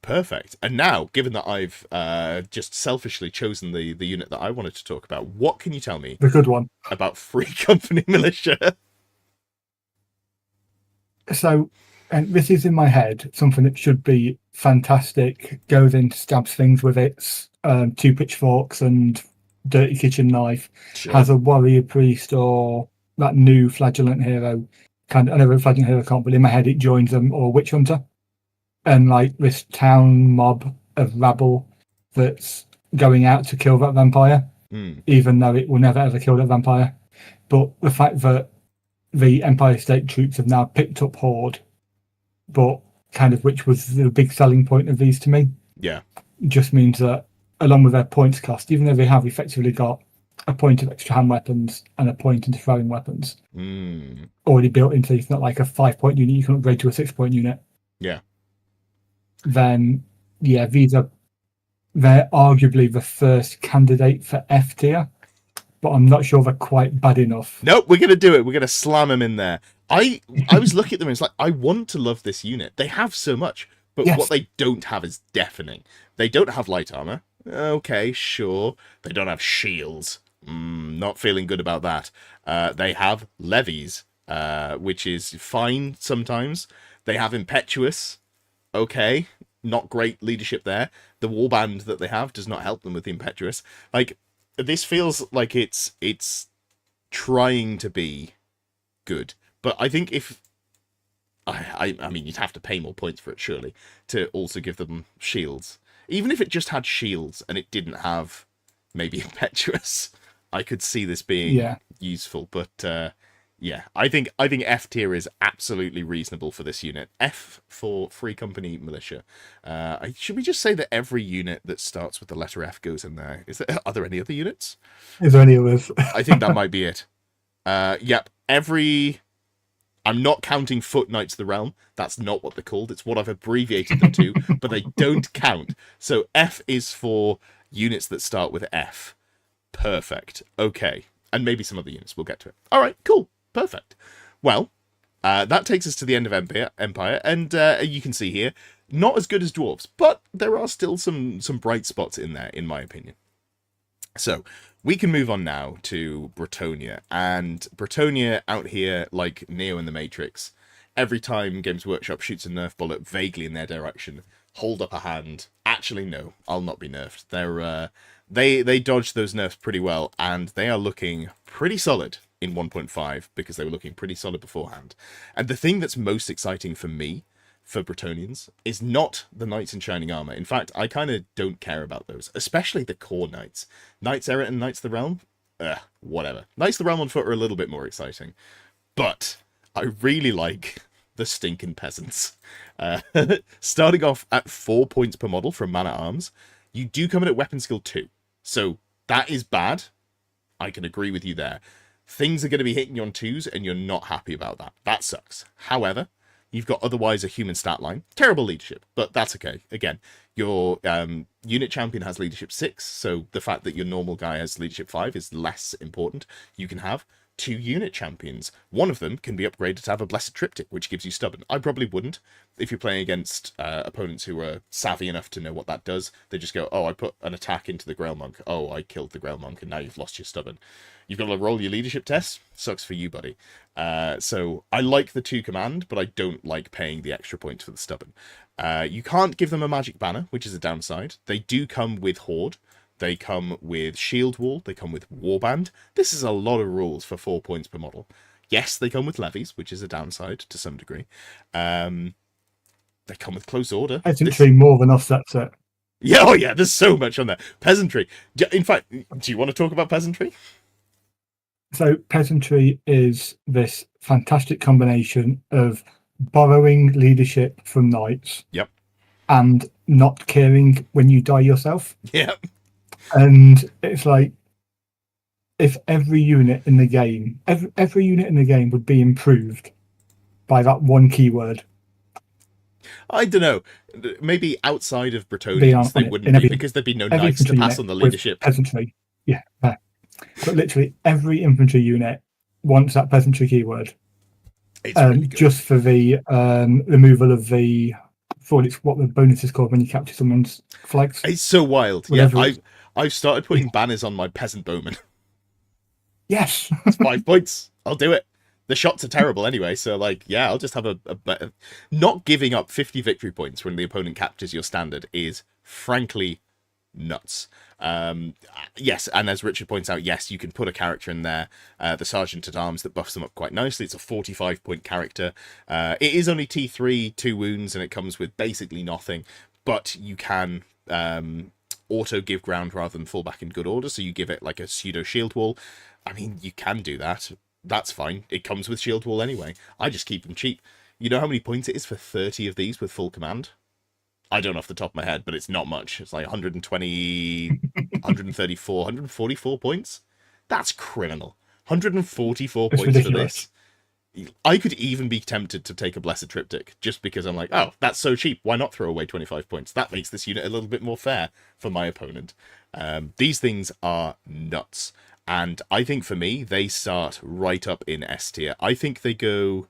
Perfect. And now, given that I've just selfishly chosen the unit that I wanted to talk about, what can you tell me? The good one. About Free Company Militia? So, and this is in my head, something that should be fantastic, goes in, stabs things with its 2 pitchforks and dirty kitchen knife, Sure. Has a warrior priest or that new flagellant hero. I know a flagellant hero can't, but in my head it joins them, or witch hunter. And like this town mob of rabble that's going out to kill that vampire, even though it will never ever kill that vampire. But the fact that the Empire State troops have now picked up Horde, but which was the big selling point of these to me. Yeah. Just means that along with their points cost, even though they have effectively got a point of extra hand weapons and a point into throwing weapons already built into, it's not like a 5-point unit you can upgrade to a 6-point unit. Yeah. Then they're arguably the first candidate for F tier, but I'm not sure they're quite bad enough. Nope, we're gonna do it. We're gonna slam them in there. I was looking at them and it's like, I want to love this unit. They have so much, but what they don't have is deafening. They don't have light armor. Okay, sure. They don't have shields. Not feeling good about that. They have levies, which is fine sometimes. They have impetuous. Okay, not great leadership there. The warband that they have does not help them with the impetuous. Like, this feels like it's trying to be good, but I think if I mean, you'd have to pay more points for it surely to also give them shields. Even if it just had shields and it didn't have maybe impetuous, I could see this being useful. But yeah, I think F tier is absolutely reasonable for this unit. F for Free Company Militia. Should we just say that every unit that starts with the letter F goes in there? Are there any other units? Is there any others? I think that might be it. Yep. I'm not counting Foot Knights of the Realm. That's not what they're called. It's what I've abbreviated them to, but they don't count. So F is for units that start with F. Perfect. Okay. And maybe some other units. We'll get to it. All right, cool. Perfect. Well, that takes us to the end of Empire, and you can see here, not as good as Dwarves, but there are still some bright spots in there, in my opinion. So, we can move on now to Bretonnia, and Bretonnia out here, like Neo in the Matrix, every time Games Workshop shoots a nerf bullet vaguely in their direction, hold up a hand. Actually, no, I'll not be nerfed. They dodged those nerfs pretty well, and they are looking pretty solid in 1.5 because they were looking pretty solid beforehand. And the thing that's most exciting for me, for Bretonnians, is not the Knights in Shining Armor. In fact, I kind of don't care about those, especially the core Knights. Knights Errant and Knights of the Realm? Whatever. Knights of the Realm on foot are a little bit more exciting. But I really like the stinking peasants. Starting off at 4 points per model from Man-at-Arms, you do come in at weapon skill 2. So that is bad. I can agree with you there. Things are going to be hitting you on 2s, and you're not happy about that. That sucks. However, you've got otherwise a human stat line. Terrible leadership, but that's okay. Again, your unit champion has leadership 6, so the fact that your normal guy has leadership 5 is less important. You can have 2 unit champions. One of them can be upgraded to have a Blessed Triptych, which gives you stubborn. I probably wouldn't. If you're playing against opponents who are savvy enough to know what that does, they just go, oh, I put an attack into the Grail Monk. Oh, I killed the Grail Monk, and now you've lost your stubborn. You've got to roll your leadership test. Sucks for you, buddy. So I like the 2 command, but I don't like paying the extra points for the stubborn. You can't give them a magic banner, which is a downside. They do come with Horde. They come with Shield Wall. They come with Warband. This is a lot of rules for 4 points per model. Yes, they come with levies, which is a downside to some degree. They come with Close Order. Peasantry more than offsets it. Yeah, oh yeah, there's so much on there. Peasantry. In fact, do you want to talk about Peasantry? So Peasantry is this fantastic combination of borrowing leadership from knights. Yep. And not caring when you die yourself. Yep. And it's like, if every unit in the game, every unit in the game would be improved by that one keyword. I don't know. Maybe outside of Bretonnians, they wouldn't be, because there'd be no knights to pass on the leadership. Peasantry, yeah. But literally every infantry unit wants that peasantry keyword. It's really good. Just for the removal of the, what the bonus is called when you capture someone's flags. It's so wild. Yeah, I've started putting banners on my peasant bowmen. Yes. It's 5 points. I'll do it. The shots are terrible anyway, so like, yeah, I'll just have a not giving up 50 victory points when the opponent captures your standard is frankly nuts. Yes, and as Richard points out, yes, you can put a character in there, the Sergeant at Arms, that buffs them up quite nicely. It's a 45-point character. It is only T3, 2 wounds, and it comes with basically nothing, but you can auto give ground rather than fall back in good order, so you give it like a pseudo shield wall. I mean, you can do that. That's fine. It comes with shield wall anyway. I just keep them cheap. You know how many points it is for 30 of these with full command? I don't know off the top of my head, but it's not much. It's like 120, 134, 144 points. That's criminal. 144 points ridiculous. for this. I could even be tempted to take a Blessed Triptych just because I'm like, oh, that's so cheap. Why not throw away 25 points? That makes this unit a little bit more fair for my opponent. These things are nuts. And I think for me, they start right up in S tier. I think they go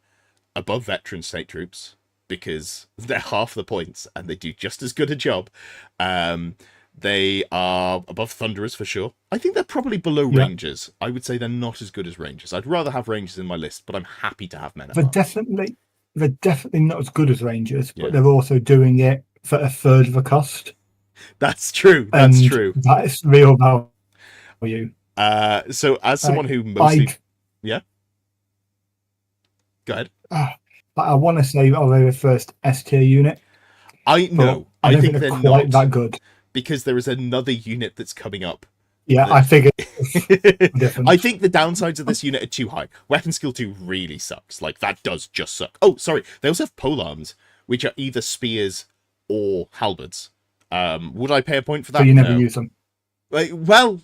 above veteran state troops because they're half the points and they do just as good a job. They are above Thunderers for sure. I think they're probably below Rangers. I would say they're not as good as Rangers. I'd rather have Rangers in my list, but I'm happy to have Men at Arms. They're definitely not as good as Rangers, but they're also doing it for a third of the cost. That's true. That's true. That is real value. So as someone who mostly... Yeah? Go ahead. I want to say they're the first S tier unit. I think they're quite not that good. Because there is another unit that's coming up. Yeah, I figured. I think the downsides of this unit are too high. Weapon skill 2 really sucks. Like, that does just suck. Oh, sorry. They also have polearms, which are either spears or halberds. Would I pay a point for that? So you never use them? Well,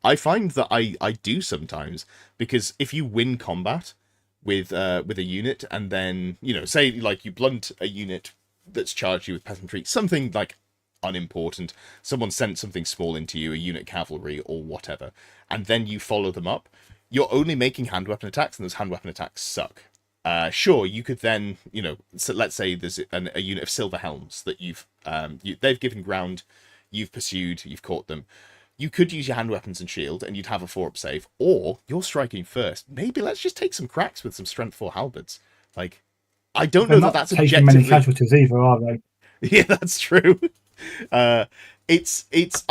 I find that I do sometimes, because if you win combat with a unit and then, you know, say like you blunt a unit that's charged you with peasantry, something like unimportant, someone sent something small into you, a unit cavalry or whatever, and then you follow them up, you're only making hand weapon attacks, and those hand weapon attacks suck. Sure, you could then, you know, so let's say there's a unit of silver helms that they've given ground, you've pursued, you've caught them. You could use your hand weapons and shield, and you'd have a 4-up save, or you're striking first. Maybe let's just take some cracks with some strength 4 halberds. Like, I don't know that that's objectively... They're not taking many casualties either, are they? Yeah, that's true. I'm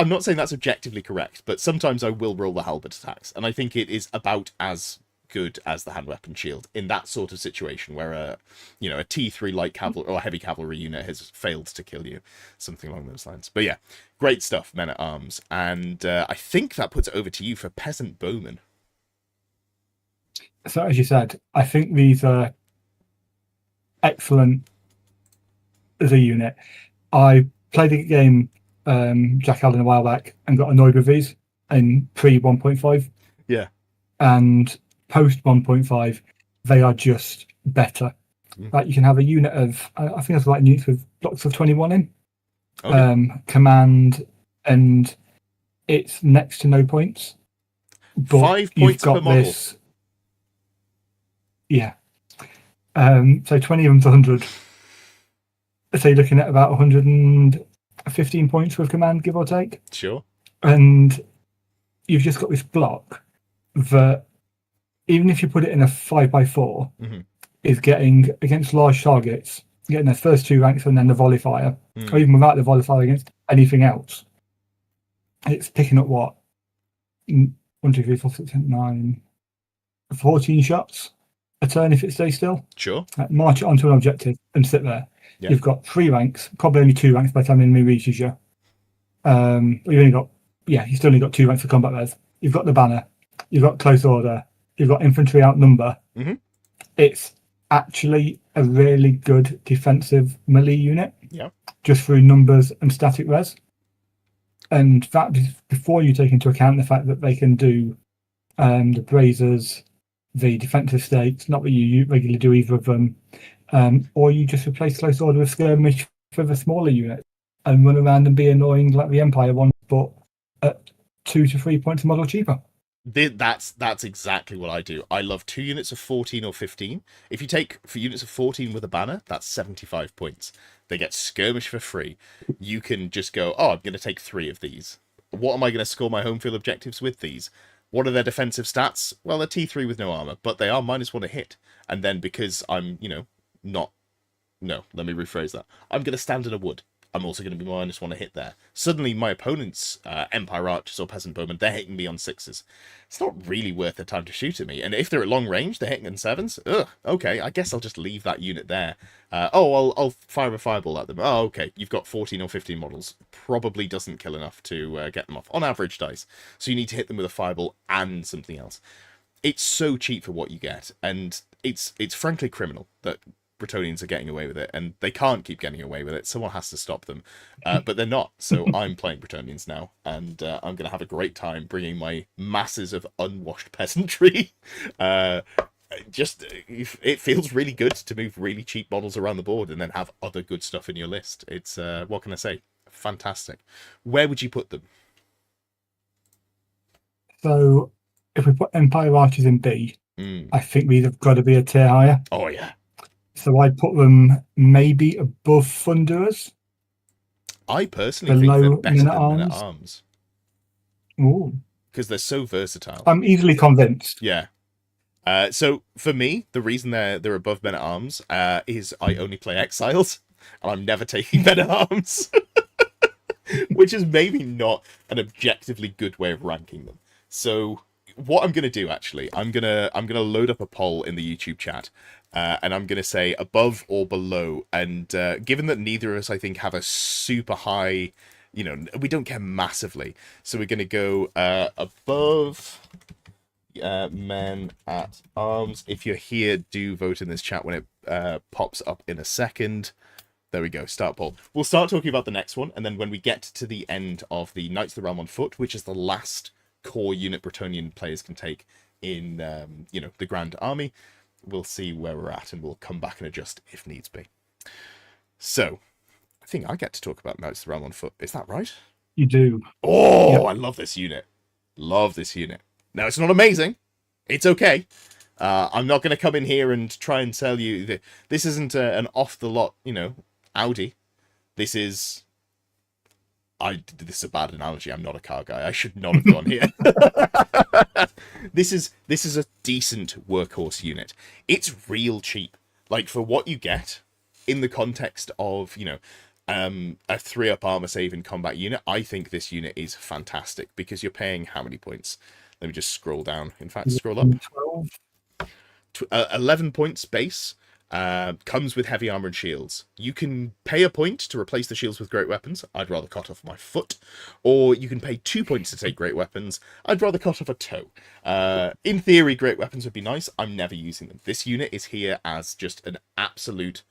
not saying that's objectively correct, but sometimes I will roll the halberd attacks, and I think it is about as good as the hand weapon shield in that sort of situation where a T3 light cavalry or heavy cavalry unit has failed to kill you, something along those lines. But yeah, great stuff, Men at Arms, and I think that puts it over to you for Peasant Bowmen. So as you said, I think these are excellent as a unit. I played a game, Jack Allen, a while back, and got annoyed with these in pre 1.5. Yeah. And post 1.5, they are just better. Like, you can have a unit of, I think there's like units with blocks of 21 in, command, and it's next to no points. But 5 points per model. Yeah. So 20 of them's 100. So you're looking at about 115 points with command, give or take. Sure. And you've just got this block that, even if you put it in a 5x4, is getting against large targets, getting the first 2 ranks and then the volley fire, or even without the volley fire against anything else. It's picking up what? 1, 2, 3, 4, 6, 7, 9, 14 shots a turn if it stays still. Sure. March it onto an objective and sit there. Yeah. You've got 3 ranks, probably only 2 ranks by the time the enemy reaches you. You still only got 2 ranks for combat res. You've got the banner, you've got close order, you've got infantry outnumber. It's actually a really good defensive melee unit. Yeah. Just through numbers and static res. And that before you take into account the fact that they can do the brazers, the defensive states, not that you regularly do either of them, or you just replace close order with skirmish for the smaller unit and run around and be annoying like the Empire one, but at 2 to 3 points a model cheaper. That's exactly what I do. I love 2 units of 14 or 15. If you take for units of 14 with a banner, that's 75 points. They get skirmish for free. You can just go, oh, I'm going to take 3 of these. What am I going to score my home field objectives with these? What are their defensive stats? Well, they're T3 with no armor, but they are -1 a hit. And then because I'm, let me rephrase that. I'm going to stand in a wood. I'm also going to be -1 a hit there. Suddenly, my opponent's Empire Archers or Peasant Bowmen, they're hitting me on 6s. It's not really worth their time to shoot at me. And if they're at long range, they're hitting on 7s. Ugh, okay, I guess I'll just leave that unit there. I'll fire a fireball at them. Oh, okay, you've got 14 or 15 models. Probably doesn't kill enough to get them off, on average dice. So you need to hit them with a fireball and something else. It's so cheap for what you get, and it's frankly criminal that Bretonnians are getting away with it, and they can't keep getting away with it. Someone has to stop them, but they're not. So I'm playing Bretonnians now, and I'm going to have a great time bringing my masses of unwashed peasantry. It feels really good to move really cheap models around the board and then have other good stuff in your list. It's what can I say? Fantastic. Where would you put them? So if we put Empire Archers in B, I think these have got to be a tier higher. Oh yeah. So I'd put them maybe above Thunderers. I personally think they're better than Men at Arms. Ooh. Because they're so versatile. I'm easily convinced. Yeah. So for me, the reason they're above Men at Arms is I only play Exiles, and I'm never taking Men at Arms, which is maybe not an objectively good way of ranking them. So what I'm gonna do actually, I'm gonna load up a poll in the YouTube chat. And I'm going to say above or below. And given that neither of us, I think, have a super high, we don't care massively. So we're going to go above Men at Arms. If you're here, do vote in this chat when it pops up in a second. There we go, start poll. We'll start talking about the next one. And then when we get to the end of the Knights of the Realm on Foot, which is the last core unit Bretonnian players can take in, the Grand Army, we'll see where we're at, and we'll come back and adjust if needs be. So, I think I get to talk about Knights of the Realm on Foot. Is that right? You do. Oh, yep. I love this unit. Love this unit. Now, it's not amazing. It's okay. I'm not going to come in here and try and tell you that this isn't an off-the-lot, Audi. This is... This is a bad analogy. I'm not a car guy. I should not have gone here. This is a decent workhorse unit. It's real cheap. Like, for what you get in the context of, a 3-up armor save in combat unit, I think this unit is fantastic because you're paying how many points? Let me just scroll down. In fact, scroll up. 12. 11 points base. Comes with heavy armor and shields. You can pay a point to replace the shields with great weapons. I'd rather cut off my foot. Or you can pay 2 points to take great weapons. I'd rather cut off a toe. In theory, great weapons would be nice. I'm never using them. This unit is here as just an absolute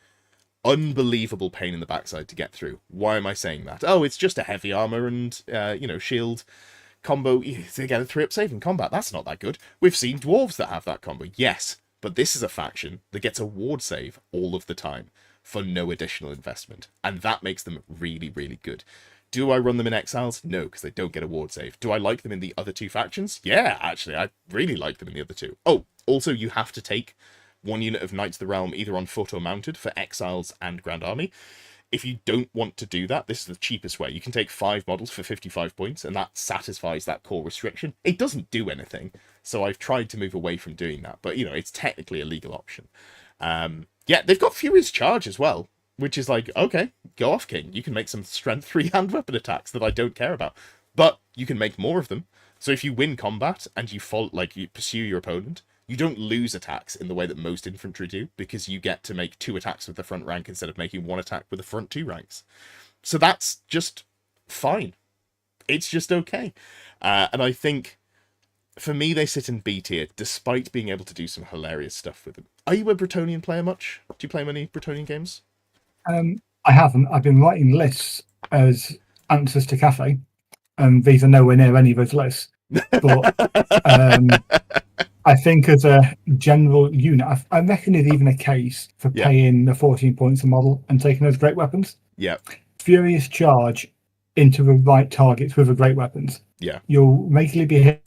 unbelievable pain in the backside to get through. Why am I saying that? Oh, it's just a heavy armor and, shield combo. They get a 3-up save in combat. That's not that good. We've seen dwarves that have that combo. Yes. But this is a faction that gets a ward save all of the time for no additional investment. And that makes them really, really good. Do I run them in Exiles? No, because they don't get a ward save. Do I like them in the other 2 factions? Yeah, actually, I really like them in the other 2. Oh, also, you have to take one unit of Knights of the Realm either on foot or mounted for Exiles and Grand Army. If you don't want to do that, this is the cheapest way. You can take 5 models for 55 points, and that satisfies that core restriction. It doesn't do anything, so I've tried to move away from doing that. But, it's technically a legal option. Yeah, they've got Furious Charge as well, which is like, okay, go off, King. You can make some Strength 3 hand weapon attacks that I don't care about. But you can make more of them. So if you win combat and you pursue your opponent, you don't lose attacks in the way that most infantry do, because you get to make 2 attacks with the front rank instead of making 1 attack with the front 2 ranks. So that's just fine. It's just okay. And I think, for me, they sit in B tier, despite being able to do some hilarious stuff with them. Are you a Bretonnian player much? Do you play many Bretonnian games? I haven't. I've been writing lists as answers to Cathay, and these are nowhere near any of those lists. But I think as a general unit, I reckon there's even a case for paying the 14 points a model and taking those great weapons. Yeah. Furious Charge into the right targets with the great weapons. Yeah. You'll regularly be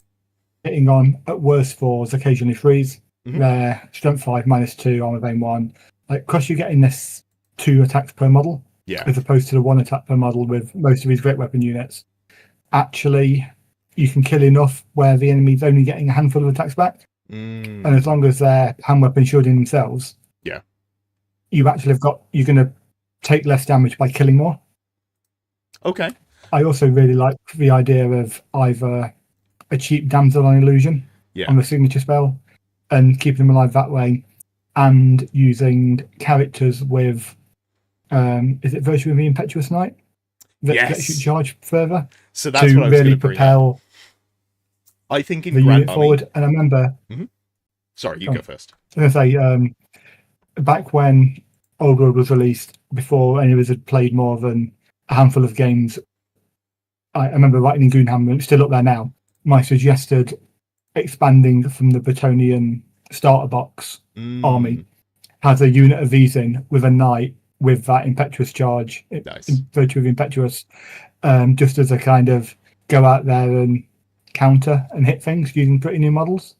hitting on, at worst, 4s, occasionally 3s. They're Strength 5, -2, Armor Vein 1. Because you're getting this 2 attacks per model, as opposed to the 1 attack per model with most of these great weapon units. Actually, you can kill enough where the enemy's only getting a handful of attacks back. And as long as they're hand weapon shielding themselves, you're going to take less damage by killing more. Okay. I also really like the idea of either a cheap damsel on illusion on the signature spell and keeping them alive that way, and using characters with is it Virtue of the Impetuous Knight that gets you charge further, so that's to what I was really propel. I think in the Grand unit Army, forward. And I remember sorry, you go first. I was going to say, back when Old World was released, before any of us had played more than a handful of games, I remember writing in Goonhammer, it's still up there now, my suggested expanding from the Bretonnian starter box army has a unit of these in with a knight with that impetuous charge, Virtue of Impetuous, just as a kind of go out there and counter and hit things using pretty new models.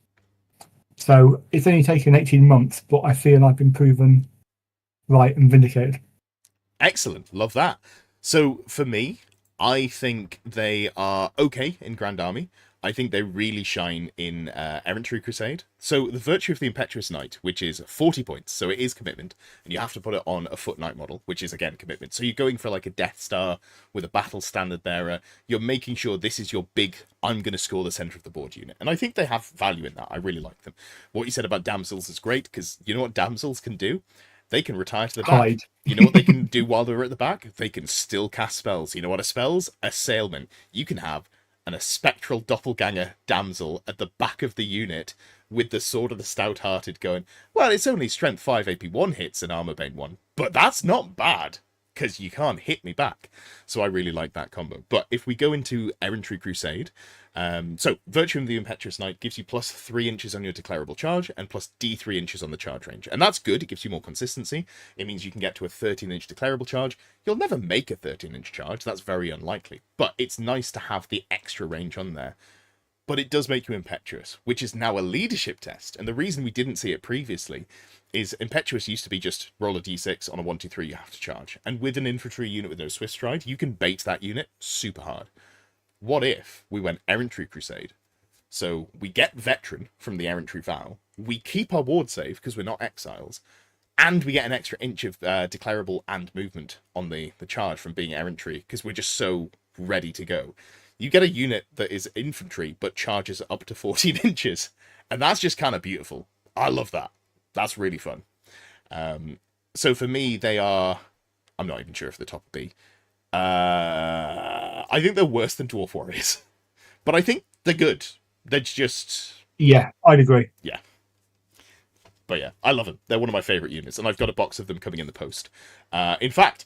So it's only taken 18 months, but I feel I've been proven right and vindicated. Excellent. Love that. So for me, I think they are okay in Grand Army. I think they really shine in Errantry Crusade. So the Virtue of the Impetuous Knight, which is 40 points, so it is commitment, and you have to put it on a foot knight model, which is again commitment. So you're going for like a Death Star with a battle standard bearer. You're making sure this is your big, I'm going to score the center of the board unit. And I think they have value in that. I really like them. What you said about damsels is great, because you know what damsels can do? They can retire to the back. Hide. You know what they can do while they're at the back? They can still cast spells. You know what a spell's? Assailment. You can have a spectral doppelganger damsel at the back of the unit with the Sword of the Stout-Hearted going, well, it's only Strength 5 AP 1 hits and Armor Bane 1, but that's not bad, because you can't hit me back. So I really like that combo. But if we go into Errantry Crusade, so Virtue of the Impetuous Knight gives you plus 3 inches on your declarable charge and plus D3 inches on the charge range. And that's good. It gives you more consistency. It means you can get to a 13-inch declarable charge. You'll never make a 13-inch charge. That's very unlikely. But it's nice to have the extra range on there. But it does make you impetuous, which is now a leadership test. And the reason we didn't see it previously is impetuous used to be just roll a d6 on a 1, 2, 3, you have to charge. And with an infantry unit with no Swift Stride, you can bait that unit super hard. What if we went Errantry Crusade? So we get Veteran from the Errantry Vow, we keep our ward save because we're not exiles, and we get an extra inch of declarable and movement on the charge from being Errantry because we're just so ready to go. You get a unit that is infantry but charges up to 14 inches, and that's just kind of beautiful. I love that. That's really fun. So for me, they are... I'm not even sure if the top would be. I think they're worse than Dwarf Warriors. But I think they're good. They're just... Yeah, I'd agree. Yeah. But yeah, I love them. They're one of my favourite units, and I've got a box of them coming in the post. In fact,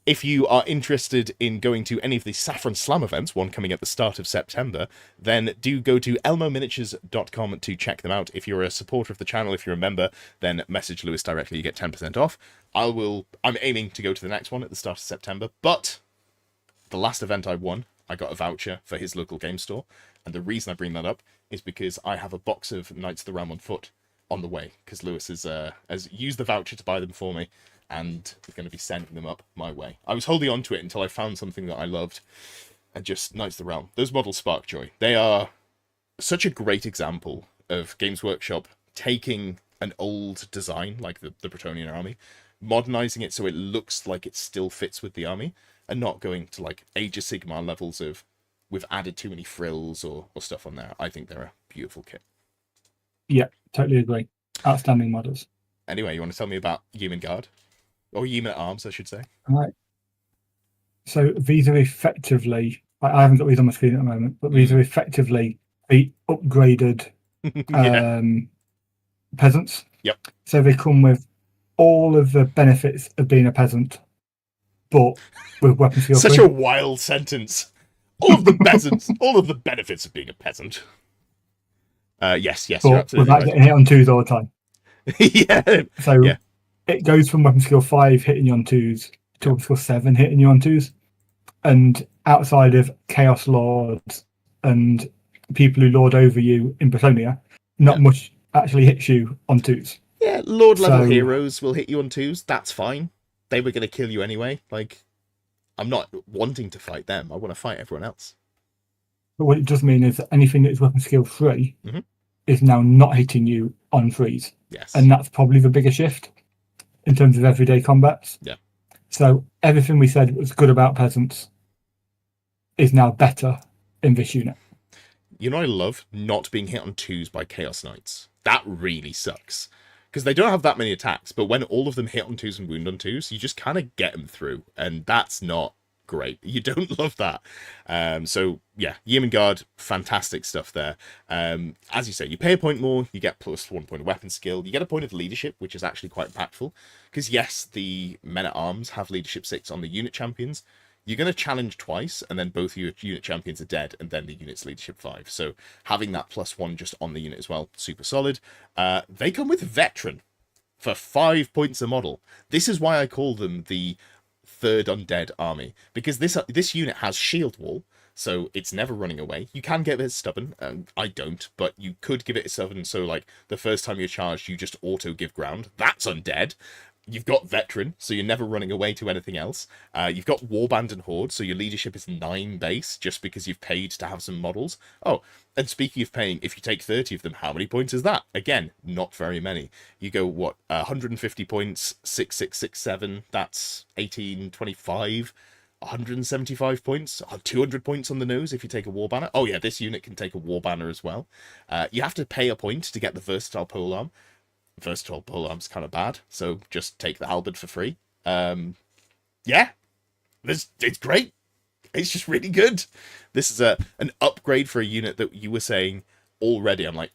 if you are interested in going to any of the Saffron Slam events, one coming at the start of September, then do go to elmominiatures.com to check them out. If you're a supporter of the channel, if you're a member, then message Lewis directly, you get 10% off. I'm aiming to go to the next one at the start of September, but the last event I won, I got a voucher for his local game store, and the reason I bring that up is because I have a box of Knights of the Realm on foot, on the way, because Lewis has used the voucher to buy them for me, and is going to be sending them up my way. I was holding on to it until I found something that I loved, and just Knights of the Realm. Those models spark joy. They are such a great example of Games Workshop taking an old design, like the Bretonnian army, modernizing it so it looks like it still fits with the army, and not going to like Age of Sigmar levels of we've added too many frills or stuff on there. I think they're a beautiful kit. Yeah, totally agree. Outstanding models. Anyway, you want to tell me about Yeoman Guard? Or Yeoman at Arms, I should say. All right. So these are effectively, I haven't got these on my screen at the moment, but these are effectively the upgraded peasants. Yep. So they come with all of the benefits of being a peasant, but with weapon skill. Such a wild sentence. All of the peasants, all of the benefits of being a peasant. Yes, but you're absolutely without right. getting hit on 2s all the time. Yeah. So yeah. It goes from weapon skill 5 hitting you on 2s to weapon skill 7 hitting you on 2s. And outside of Chaos Lords and people who lord over you in Bretonnia, not much actually hits you on 2s. Yeah, Lord level heroes will hit you on 2s. That's fine. They were going to kill you anyway. Like, I'm not wanting to fight them. I want to fight everyone else. But what it does mean is that anything that is weapon skill 3 is now not hitting you on 3s. Yes. And that's probably the bigger shift in terms of everyday combats. Yeah. So everything we said was good about peasants is now better in this unit. You know, I love not being hit on 2s by Chaos Knights. That really sucks. Because they don't have that many attacks, but when all of them hit on 2s and wound on 2s, you just kind of get them through. And that's not great. You don't love that. So, yeah, Yeoman Guard, fantastic stuff there. As you say, you pay a point more, you get plus 1 point of weapon skill, you get a point of leadership, which is actually quite impactful. Because, yes, the Men-at-Arms have leadership 6 on the unit champions. You're going to challenge twice, and then both your unit champions are dead, and then the unit's leadership 5. So having that plus 1 just on the unit as well, super solid. They come with Veteran for 5 points a model. This is why I call them the third undead army, because this unit has shield wall, so it's never running away. You can get it stubborn, I don't, but you could give it a stubborn, so like the first time you're charged, you just auto give ground. That's undead. You've got Veteran, so you're never running away to anything else. You've got Warband and Horde, so your leadership is 9 base, just because you've paid to have some models. Oh, and speaking of paying, if you take 30 of them, how many points is that? Again, not very many. You go, what, 150 points, 6, 6, 6, 7, that's 1825, 175 points, 200 points on the nose if you take a Warbanner. Oh yeah, this unit can take a Warbanner as well. You have to pay a point to get the Versatile Polearm. Versatile polearm's kind of bad, so just take the halberd for free. Yeah, it's great. It's just really good. This is an upgrade for a unit that you were saying already. I'm like,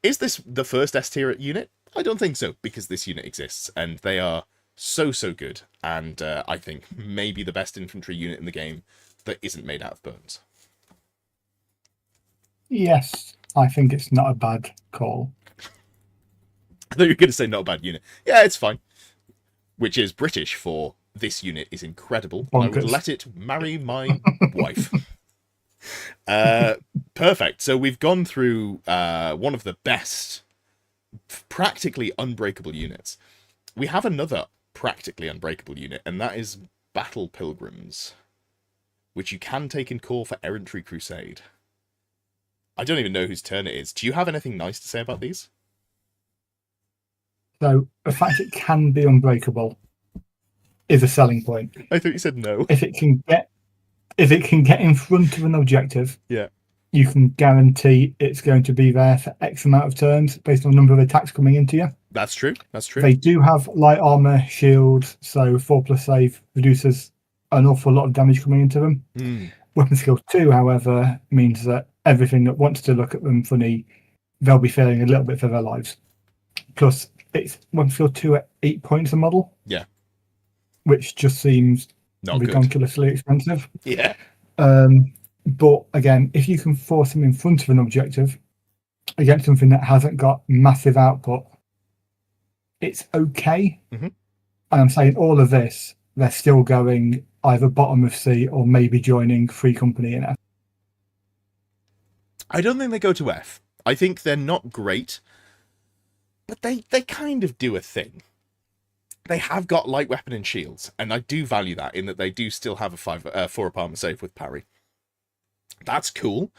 is this the first S tier unit? I don't think so, because this unit exists, and they are so good. And I think maybe the best infantry unit in the game that isn't made out of bones. Yes, I think it's not a bad call. I thought you were going to say not a bad unit. Yeah, it's fine. Which is British for this unit is incredible. I would let it marry my wife. Perfect. So we've gone through one of the best, practically unbreakable units. We have another practically unbreakable unit, and that is Battle Pilgrims, which you can take in core for Errantry Crusade. I don't even know whose turn it is. Do you have anything nice to say about these? So the fact it can be unbreakable is a selling point. I thought you said no. If it can get in front of an objective, yeah, you can guarantee it's going to be there for X amount of turns based on the number of attacks coming into you. That's true. That's true. They do have light armor, shield, so 4+ save reduces an awful lot of damage coming into them. Weapon skill 2, however, means that everything that wants to look at them funny, they'll be fearing a little bit for their lives. Plus, it's weapon skill 2 at 8 points a model. Yeah. Which just seems not ridiculously expensive. Yeah. But again, if you can force them in front of an objective against something that hasn't got massive output, it's okay. And I'm saying all of this, they're still going either bottom of C or maybe joining Free Company in F. I don't think they go to F. I think they're not great, but they kind of do a thing. They have got light weapon and shields, and I do value that in that they do still have a 4-up armor save with parry. That's cool.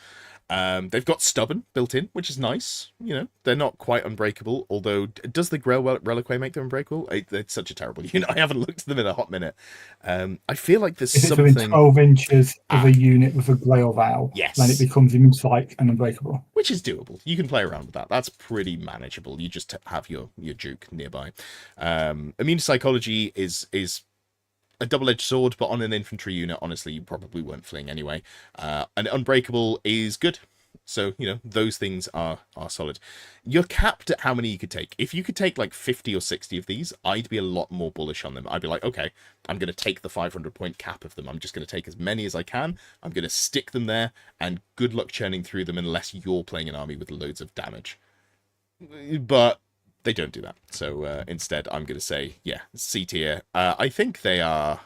They've got stubborn built in, which is nice. You know, they're not quite unbreakable. Although, does the Grail Reliquary make them unbreakable? It's such a terrible unit. I haven't looked at them in a hot minute. I feel like there's If it's something. within 12 inches of a unit with a Grail Vow, Yes. then it becomes immune psych and unbreakable. Which is doable. You can play around with that. That's pretty manageable. You just have your Duke nearby. Immune Psychology is a double-edged sword, but on an infantry unit, honestly, you probably weren't fleeing anyway. And Unbreakable is good. So, you know, those things are solid. You're capped at how many you could take. If you could take like 50 or 60 of these, I'd be a lot more bullish on them. I'd be like, okay, I'm going to take the 500-point cap of them. I'm just going to take as many as I can. I'm going to stick them there, and good luck churning through them unless you're playing an army with loads of damage. But they don't do that. So instead, I'm going to say, yeah, C tier. I think they are...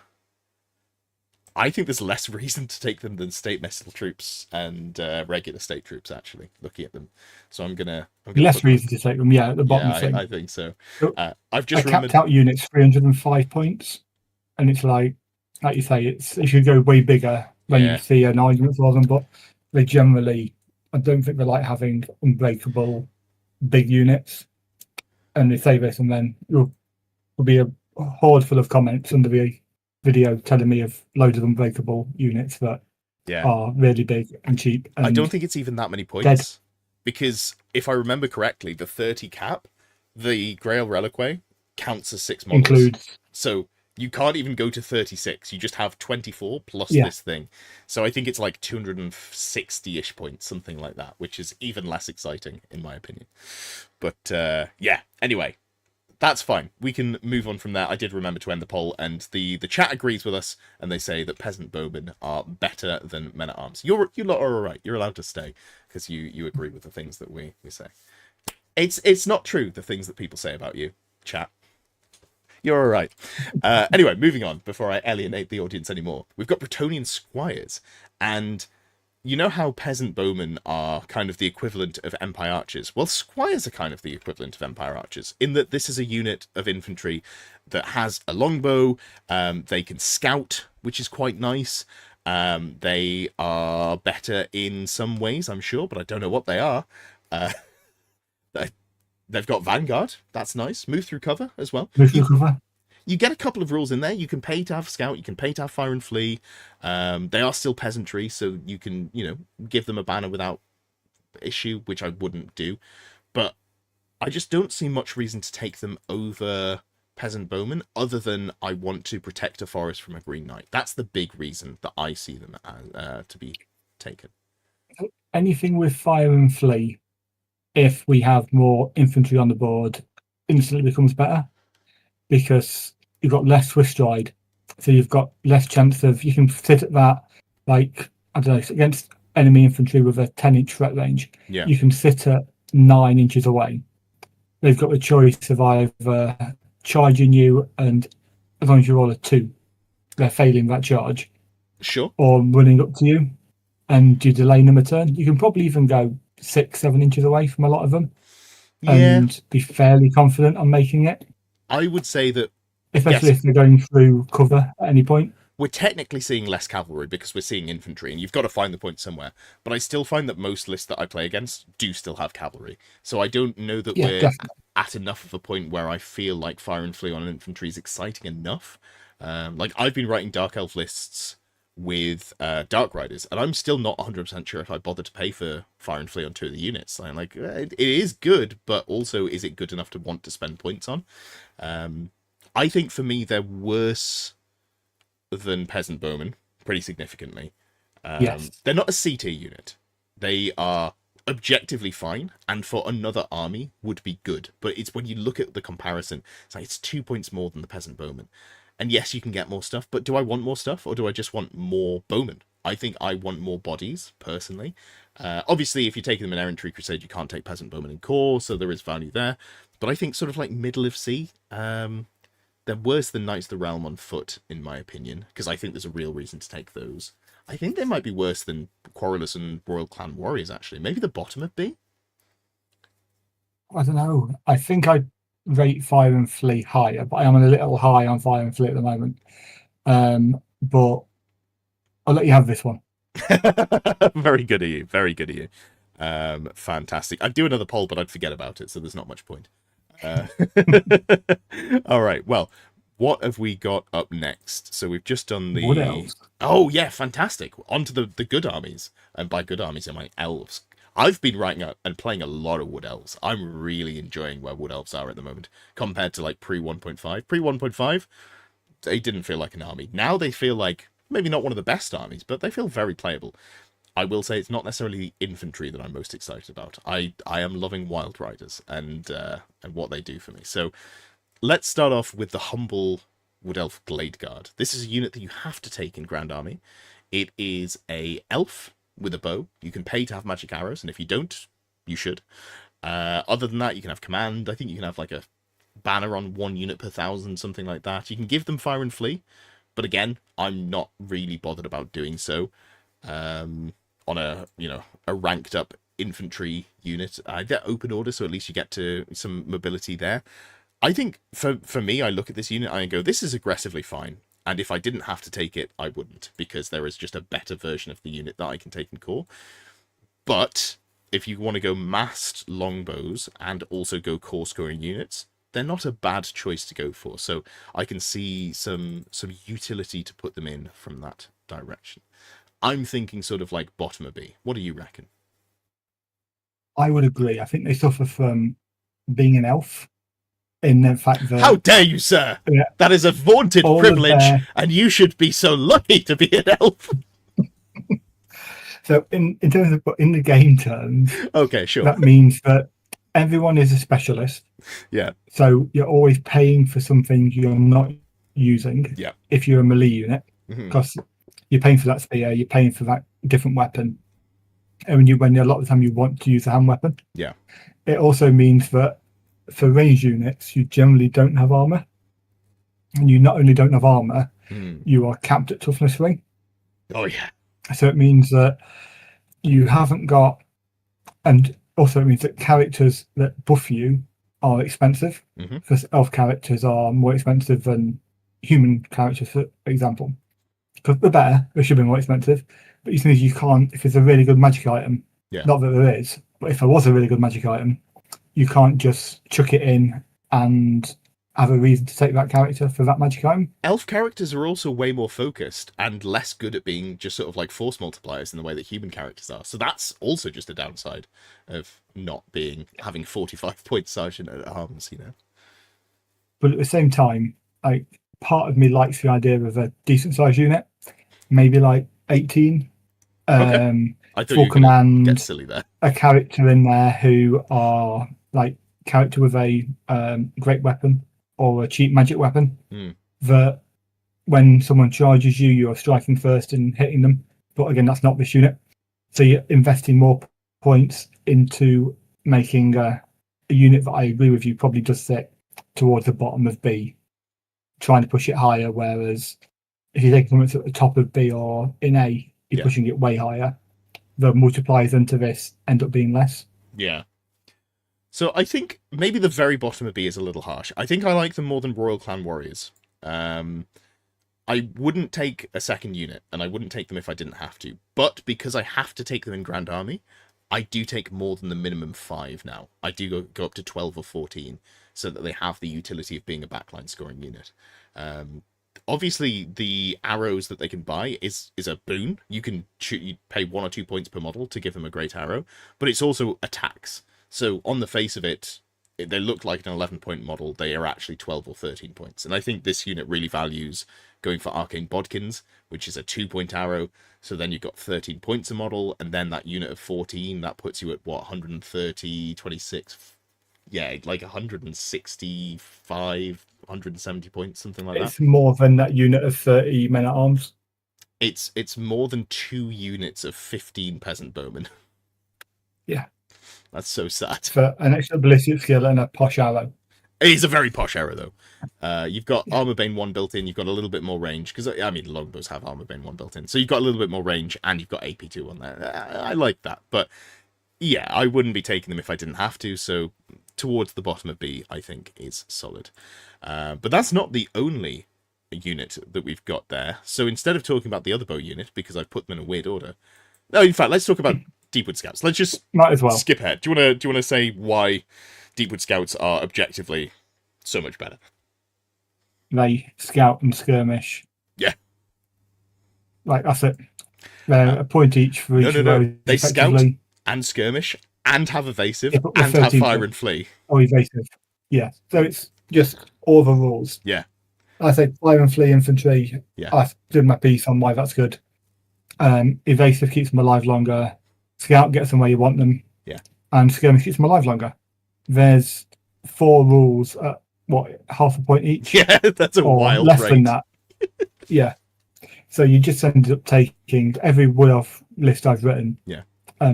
I think there's less reason to take them than state metal troops and regular state troops, actually, looking at them. So I'm gonna less reason to take them, yeah, at the bottom yeah, thing. I think so. So I've just capped out units 305 points, and it's like you say, it should go way bigger when you see an argument for them, but they generally, I don't think they like having unbreakable big units. And they say this, and then there'll be a horde full of comments under the video telling me of loads of unbreakable units that are really big and cheap. And I don't think it's even that many points, because if I remember correctly, the 30 cap, the Grail Reliquary counts as 6 models. Includes. So you can't even go to 36. You just have 24 plus this thing. So I think it's like 260-ish points, something like that, which is even less exciting, in my opinion. But yeah, anyway. That's fine. We can move on from there. I did remember to end the poll, and the chat agrees with us, and they say that peasant bowmen are better than men at arms. You lot are all right. You're allowed to stay because you agree with the things that we say. It's not true, the things that people say about you, chat. You're all right. Anyway, moving on before I alienate the audience anymore. We've got Bretonnian squires, and you know how peasant bowmen are kind of the equivalent of empire archers? Well, squires are kind of the equivalent of empire archers, in that this is a unit of infantry that has a longbow. They can scout, which is quite nice. They are better in some ways, I'm sure, but I don't know what they are. They've got Vanguard. That's nice. Move through cover as well. Move through cover. You get a couple of rules in there. You can pay to have scout. You can pay to have fire and flee. They are still peasantry, so you can, give them a banner without issue, which I wouldn't do. But I just don't see much reason to take them over peasant bowmen, other than I want to protect a forest from a green knight. That's the big reason that I see them as, to be taken. Anything with fire and flee, if we have more infantry on the board, instantly becomes better, because you've got less Swiss stride, so you've got less chance of, you can sit at that, like, I don't know, against enemy infantry with a 10-inch threat range. Yeah. You can sit at 9 inches away. They've got the choice of either charging you, and as long as you roll a 2, they're failing that charge. Sure. Or running up to you, and you delaying them a turn. You can probably even go 6-7 inches away from a lot of them, and be fairly confident on making it. I would say that, especially if they're going through cover at any point. We're technically seeing less cavalry because we're seeing infantry, and you've got to find the point somewhere. But I still find that most lists that I play against do still have cavalry. So I don't know that we're definitely at enough of a point where I feel like fire and flee on infantry is exciting enough. Like, I've been writing Dark Elf lists with Dark Riders, and I'm still not 100% sure if I bother to pay for fire and flee on 2 of the units. I'm like, it is good, but also, is it good enough to want to spend points on? I think for me, they're worse than peasant bowmen, pretty significantly. Yes. They're not a C tier unit. They are objectively fine, and for another army would be good. But it's when you look at the comparison, it's 2 points more than the peasant bowman. And yes, you can get more stuff, but do I want more stuff, or do I just want more bowmen? I think I want more bodies, personally. Obviously, if you're taking them in Errantry Crusade, you can't take peasant bowmen in core, so there is value there. But I think sort of like middle of C, they're worse than Knights of the Realm on foot, in my opinion, because I think there's a real reason to take those. I think they might be worse than Querulous and Royal Clan Warriors, actually. Maybe the bottom of B? I don't know. I think I rate Fire and Flee higher, but I am a little high on Fire and Flee at the moment. But I'll let you have this one. Very good of you. Very good of you. Fantastic. I'd do another poll, but I'd forget about it, so there's not much point. All right. Well, what have we got up next? So we've just done the... What else? Oh, yeah, fantastic. On to the good armies. And by good armies, I mean elves. I've been writing out and playing a lot of Wood Elves. I'm really enjoying where Wood Elves are at the moment, compared to like pre 1.5. Pre 1.5, they didn't feel like an army. Now they feel like maybe not one of the best armies, but they feel very playable. I will say it's not necessarily the infantry that I'm most excited about. I am loving Wild Riders and what they do for me. So let's start off with the humble Wood Elf Glade Guard. This is a unit that you have to take in Grand Army. It is a elf with a bow. You can pay to have magic arrows, and if you don't, you should. Other than that, you can have command. I think you can have like a banner on 1 unit per 1,000, something like that. You can give them fire and flee, but again, I'm not really bothered about doing so. On a ranked up infantry unit, they're open order, so at least you get to some mobility there. I think for me, I look at this unit and I go, this is aggressively fine. And if I didn't have to take it, I wouldn't, because there is just a better version of the unit that I can take in core. But if you want to go massed longbows and also go core scoring units, they're not a bad choice to go for. So I can see some utility to put them in from that direction. I'm thinking sort of like bottom of B. What do you reckon? I would agree. I think they suffer from being an elf. In the fact that, how dare you, sir? Yeah, that is a vaunted privilege, and you should be so lucky to be an elf. So, in terms of in the game terms, okay, sure, that means that everyone is a specialist. Yeah. So you're always paying for something you're not using. Yeah. If you're a melee unit, because you're paying for that spear, you're paying for that different weapon, and when a lot of the time you want to use a hand weapon. Yeah. It also means that for range units, you generally don't have armor. And you not only don't have armor, you are capped at toughness 3. Oh, yeah. So it means that you haven't got... And also it means that characters that buff you are expensive. Because elf characters are more expensive than human characters, for example. Because they're better, they should be more expensive. But you think you can't... If it's a really good magic item, not that there is, but if there was a really good magic item, you can't just chuck it in and have a reason to take that character for that magic item. Elf characters are also way more focused and less good at being just sort of like force multipliers in the way that human characters are. So that's also just a downside of not having 45 point sergeant at arms, But at the same time, like, part of me likes the idea of a decent sized unit, maybe like 18. Okay. I thought full command, get silly there. A character in there who are like character with a great weapon or a cheap magic weapon that when someone charges you, you're striking first and hitting them. But again, that's not this unit. So you're investing more points into making a unit that I agree with you probably does sit towards the bottom of B, trying to push it higher. Whereas if you take something at the top of B or in A, you're pushing it way higher. The multipliers into this end up being less. Yeah. So I think maybe the very bottom of B is a little harsh. I think I like them more than Royal Clan Warriors. I wouldn't take a second unit, and I wouldn't take them if I didn't have to. But because I have to take them in Grand Army, I do take more than the minimum 5 now. I do go up to 12 or 14, so that they have the utility of being a backline scoring unit. Obviously, the arrows that they can buy is a boon. You can you pay 1 or 2 points per model to give them a great arrow, but it's also attacks. So on the face of it, they look like an 11-point model. They are actually 12 or 13 points. And I think this unit really values going for Arcane Bodkins, which is a 2-point arrow. So then you've got 13 points a model, and then that unit of 14, that puts you at, what, 130, 26? Yeah, like 165, 170 points, something like that. It's more than that unit of 30 men-at-arms. It's more than 2 units of 15 peasant bowmen. Yeah. That's so sad. For an extra ballistic skill and a posh arrow. It is a very posh arrow, though. You've got Armor Bane 1 built in, you've got a little bit more range, because, I mean, longbows have Armor Bane 1 built in, so you've got a little bit more range, and you've got AP2 on there. I like that, but, yeah, I wouldn't be taking them if I didn't have to, so towards the bottom of B, I think, is solid. But that's not the only unit that we've got there. So instead of talking about the other bow unit, because I've put them in a weird order, no, in fact, let's talk about Deepwood Scouts. Let's just Might as well skip ahead. Do you want to say why Deepwood Scouts are objectively so much better? They scout and skirmish. Yeah. Like, that's it. They're a point each for each of those. They scout and skirmish and have evasive and have fire and flee. Oh, evasive. Yeah. So it's just all the rules. Yeah. I say fire and flee infantry. Yeah. I've done my piece on why that's good. Evasive keeps them alive longer. Scout gets them where you want them. Yeah. And skirmish keeps them alive longer. There's 4 rules at half a point each? Yeah, that's a wild less rate. Than that. Yeah. So you just ended up taking every Wood Elf list I've written. Yeah.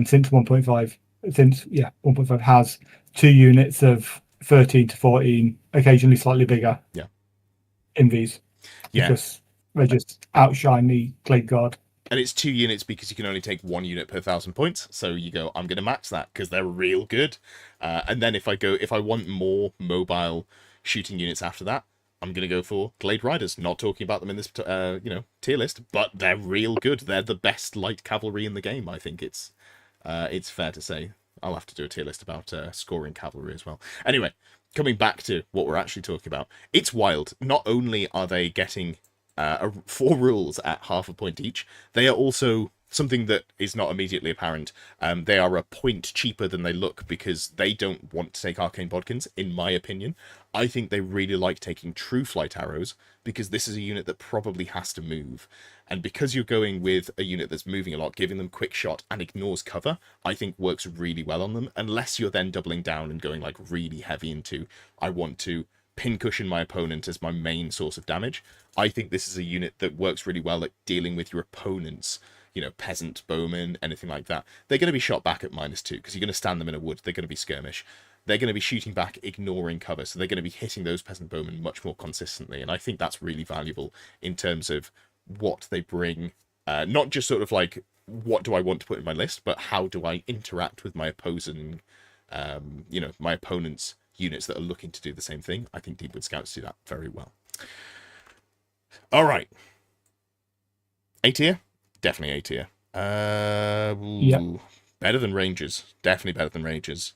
Since 1.5. Since 1.5 has 2 units of 13 to 14, occasionally slightly bigger. Yeah. In these. Yeah. Because they just outshine the Glade Guard. And it's 2 units because you can only take 1 unit per 1,000 points. So you go, I'm going to max that because they're real good. And then if I want more mobile shooting units after that, I'm going to go for Glade Riders. Not talking about them in this, tier list, but they're real good. They're the best light cavalry in the game. I think it's fair to say. I'll have to do a tier list about scoring cavalry as well. Anyway, coming back to what we're actually talking about, it's wild. Not only are they getting 4 rules at half a point each, they are also something that is not immediately apparent. They are a point cheaper than they look because they don't want to take arcane bodkins, in my opinion. I think they really like taking true flight arrows because this is a unit that probably has to move. And because you're going with a unit that's moving a lot, giving them quick shot and ignores cover, I think works really well on them, unless you're then doubling down and going like really heavy into, I want to pincushion my opponent as my main source of damage. I think this is a unit that works really well at dealing with your opponent's, peasant, bowman, anything like that. They're going to be shot back at -2 because you're going to stand them in a wood. They're going to be skirmish. They're going to be shooting back, ignoring cover. So they're going to be hitting those peasant bowmen much more consistently. And I think that's really valuable in terms of what they bring. Not just sort of like, what do I want to put in my list, but how do I interact with my opposing, my opponent's units that are looking to do the same thing. I think Deepwood Scouts do that very well. All right. A tier? Definitely A tier. Better than Rangers. Definitely better than Rangers.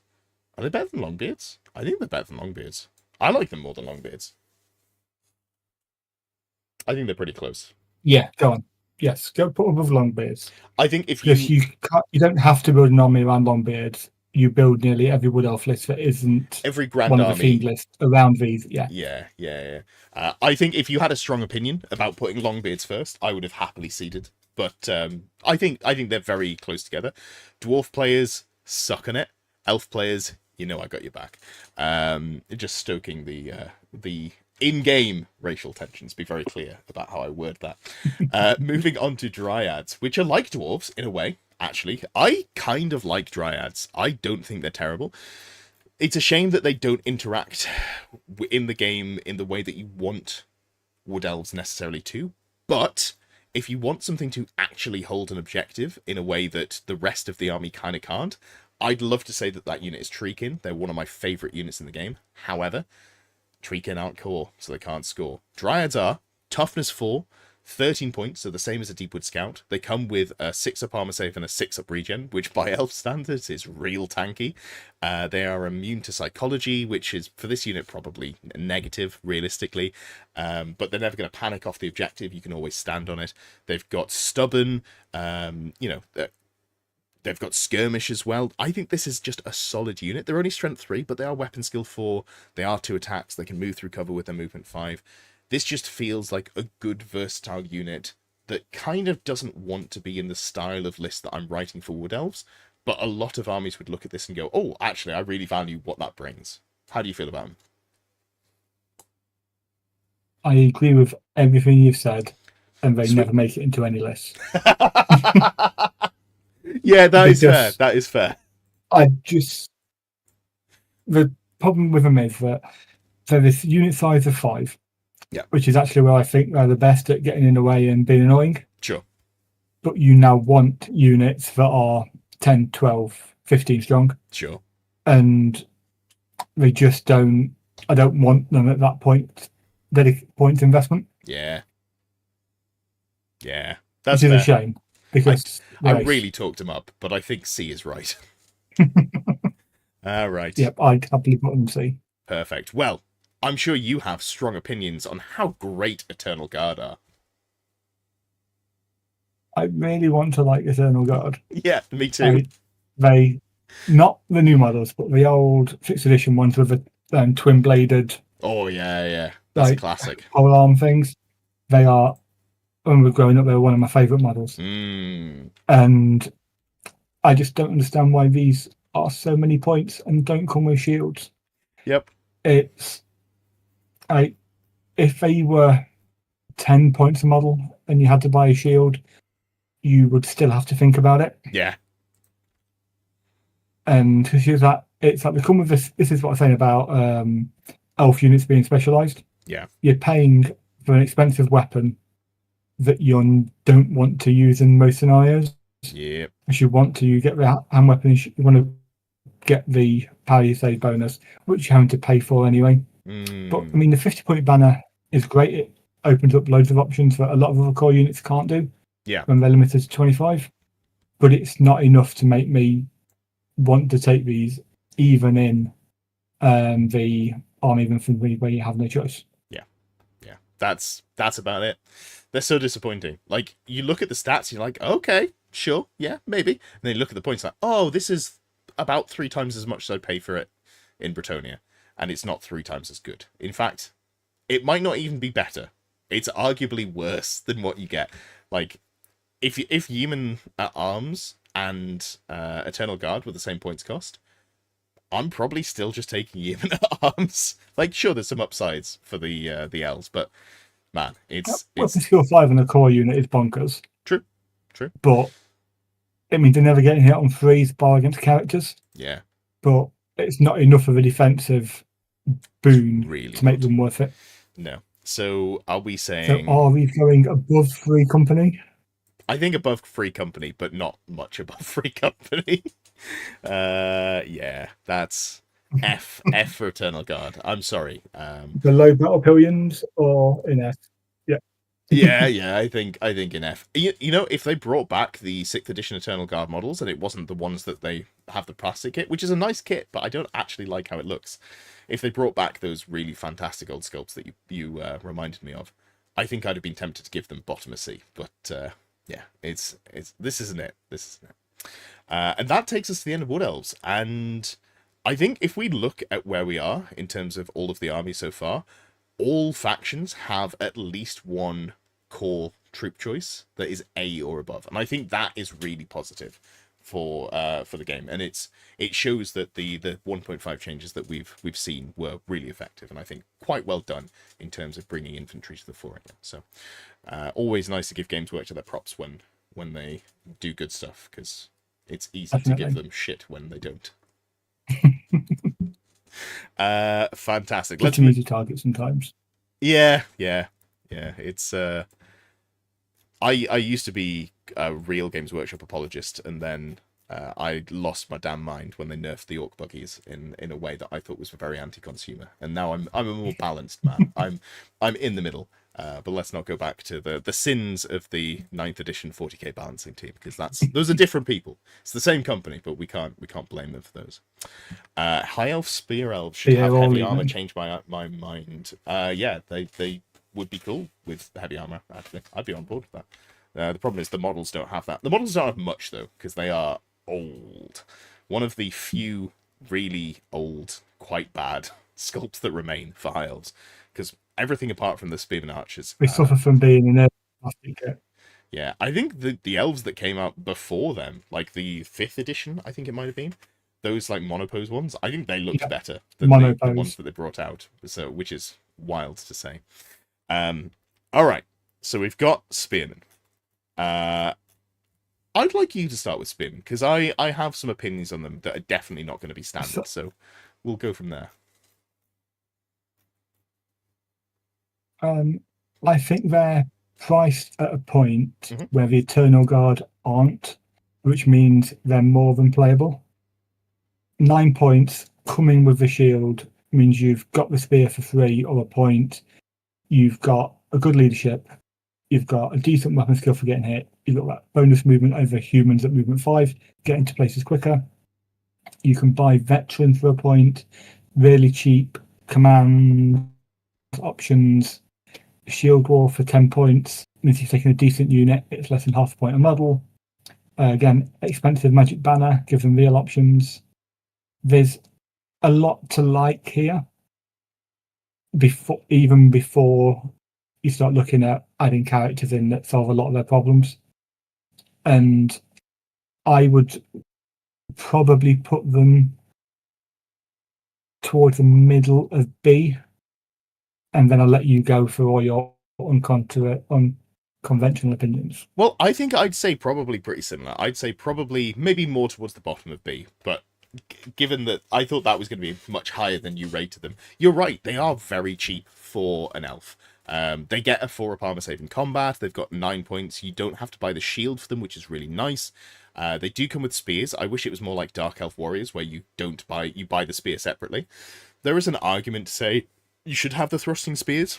Are they better than Longbeards? I think they're better than Longbeards. I like them more than Longbeards. I think they're pretty close. Yeah, go on. Yes, go put them with Longbeards. I think if you don't have to build an army around Longbeards. You build nearly every Wood Elf list that isn't every grand one army of the Fiend lists around these. Yeah. I think if you had a strong opinion about putting Longbeards first, I would have happily ceded. But I think they're very close together. Dwarf players suck on it. Elf players, I got your back. Just stoking the in-game racial tensions. Be very clear about how I word that. Moving on to Dryads, which are like Dwarves in a way. Actually, I kind of like Dryads. I don't think they're terrible. It's a shame that they don't interact in the game in the way that you want Wood Elves necessarily to. But if you want something to actually hold an objective in a way that the rest of the army kind of can't, I'd love to say that unit is Treekin. They're one of my favourite units in the game. However, Treekin aren't core, so they can't score. Dryads are toughness 4, 13 points, so the same as a Deepwood Scout. They come with a 6-up armor save and a 6-up regen, which by elf standards is real tanky. They are immune to psychology, which is, for this unit, probably negative, realistically. But they're never going to panic off the objective. You can always stand on it. They've got stubborn, they've got skirmish as well. I think this is just a solid unit. They're only strength 3, but they are weapon skill 4. They are 2 attacks. They can move through cover with their movement 5. This just feels like a good, versatile unit that kind of doesn't want to be in the style of list that I'm writing for Wood Elves, but a lot of armies would look at this and go, oh, actually, I really value what that brings. How do you feel about them? I agree with everything you've said, and they never make it into any list. Yeah, that is fair. That is fair. The problem with them is that they're this unit size of 5. Yeah. Which is actually where I think they're the best at getting in the way and being annoying. Sure. But you now want units that are 10, 12, 15 strong. Sure. And they just don't. I don't want them at that point. Point investment. Yeah. Which That's is a fair. shame because I really talked him up, but I think C is right. All right. Yep, I'd happily put them C. Perfect. Well, I'm sure you have strong opinions on how great Eternal Guard are. I really want to like Eternal Guard. Yeah, me too. They, not the new models, but the old 6th edition ones with the twin-bladed. Oh yeah. That's a classic. Pole arm things. They are. When we were growing up, they were one of my favourite models. And I just don't understand why these are so many points and don't come with shields. Yep. It's if they were 10 points a model and you had to buy a shield, you would still have to think about it. Yeah. And it's like they come with this. This is what I'm saying about elf units being specialised. Yeah. You're paying for an expensive weapon that you don't want to use in most scenarios. Yeah. If you want to get the hand weapon, you want to get the power usage bonus, which you're having to pay for anyway. But I mean, the 50-point banner is great. It opens up loads of options that a lot of other core units can't do. Yeah. When they're limited to 25. But it's not enough to make me want to take these, even in the army infantry where you have no choice. Yeah. That's about it. They're so disappointing. Like, you look at the stats, you're like, okay, sure, yeah, maybe. And then you look at the points, like, oh, this is about 3 times as much as I'd pay for it in Bretonnia. And it's not 3 times as good. In fact, it might not even be better. It's arguably worse than what you get. Like, if Yeoman at Arms and Eternal Guard were the same points cost, I'm probably still just taking Yeoman at Arms. Like, sure, there's some upsides for the elves, but man, it's skill 5 in a core unit is bonkers. True. But it means they're never getting hit on 3s bar against characters. Yeah. But it's not enough of a defensive boon really to make them worth it. No. So are we saying? So are we going above Free Company? I think above Free Company, but not much above Free Company. Yeah, that's F for Eternal Guard. I'm sorry. Below Battle Pillions or in F? Yeah. I think in F. You know, if they brought back the 6th edition Eternal Guard models and it wasn't the ones that they have the plastic kit, which is a nice kit, but I don't actually like how it looks. If they brought back those really fantastic old sculpts that you reminded me of, I think I'd have been tempted to give them bottom of C. But yeah, it's this isn't it. And that takes us to the end of Wood Elves. And I think if we look at where we are in terms of all of the army so far, all factions have at least one core troop choice that is A or above, and I think that is really positive for the game, and it shows that the 1.5 changes that we've seen were really effective, and I think quite well done in terms of bringing infantry to the fore again. So always nice to give Games Workshop their props when they do good stuff, because it's easy to give them shit when they don't. Fantastic. It's an easy target sometimes. Yeah. It's I used to be a real Games Workshop apologist, and then I lost my damn mind when they nerfed the Orc buggies in a way that I thought was very anti-consumer. And now I'm a more balanced man. I'm in the middle. But let's not go back to the sins of the 9th edition 40k balancing team, because those are different people. It's the same company, but we can't blame them for those. High Elf Spear Elves should have heavy armor. Change my mind. Yeah, they would be cool with heavy armor. Actually, I'd be on board with that. The problem is the models don't have that. The models don't have much though, because they are old. One of the few really old, quite bad sculpts that remain for High Elves, because everything apart from the Spearman Archers. We suffer from being in a plastic kit. Yeah, I think the elves that came out before them, like the 5th edition, I think it might have been, those like monopose ones, I think they looked better than the ones that they brought out. So, which is wild to say. All right, so we've got Spearman. I'd like you to start with Spearman, because I have some opinions on them that are definitely not going to be standard. So we'll go from there. I think they're priced at a point where the Eternal Guard aren't, which means they're more than playable. 9 points coming with the shield means you've got the spear for 3 or a point. You've got a good leadership. You've got a decent weapon skill for getting hit. You've got that bonus movement over humans at movement 5, get into places quicker. You can buy veteran for a point, really cheap command options. Shield wall for 10 points means you're taking a decent unit. It's less than half a point a model. Again, expensive magic banner, gives them real options. There's a lot to like here. Even before you start looking at adding characters in that solve a lot of their problems. And I would probably put them towards the middle of B, and then I'll let you go for all your unconventional opinions. Well, I think I'd say probably pretty similar. I'd say probably maybe more towards the bottom of B, but given that I thought that was going to be much higher than you rated them, you're right, they are very cheap for an elf. They get a 4-up armor save in combat, they've got 9 points, you don't have to buy the shield for them, which is really nice. They do come with spears. I wish it was more like Dark Elf Warriors, where you buy the spear separately. There is an argument to say you should have the thrusting spears.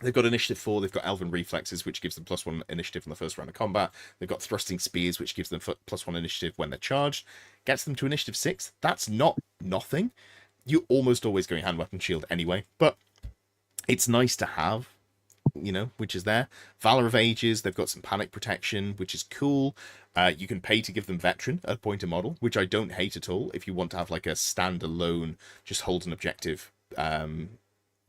They've got initiative 4, they've got elven reflexes, which gives them +1 initiative in the first round of combat. They've got thrusting spears, which gives them +1 initiative when they're charged. Gets them to initiative 6. That's not nothing. You're almost always going hand weapon shield anyway, but it's nice to have, which is there. Valor of Ages, they've got some panic protection, which is cool. You can pay to give them veteran at point a model, which I don't hate at all if you want to have like a standalone, just hold an objective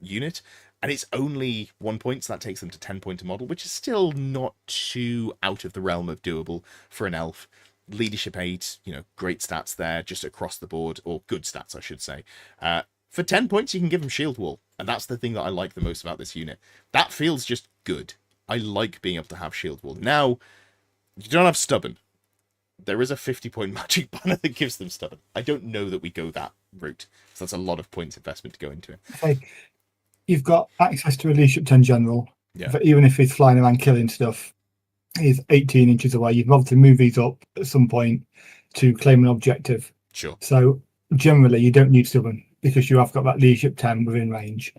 unit. And it's only 1 point, so that takes them to 10 point a model, which is still not too out of the realm of doable for an elf. Leadership 8, great stats there, just across the board, or good stats, I should say. For 10 points, you can give them Shield Wall, and that's the thing that I like the most about this unit. That feels just good. I like being able to have Shield Wall. Now, you don't have Stubborn. There is a 50-point magic banner that gives them Stubborn. I don't know that we go that route, so that's a lot of points investment to go into it. Okay. You've got access to a Leadership 10 General, but even if he's flying around killing stuff, he's 18 inches away. You can obviously move these up at some point to claim an objective. Sure. So generally, you don't need Stubborn because you have got that Leadership 10 within range.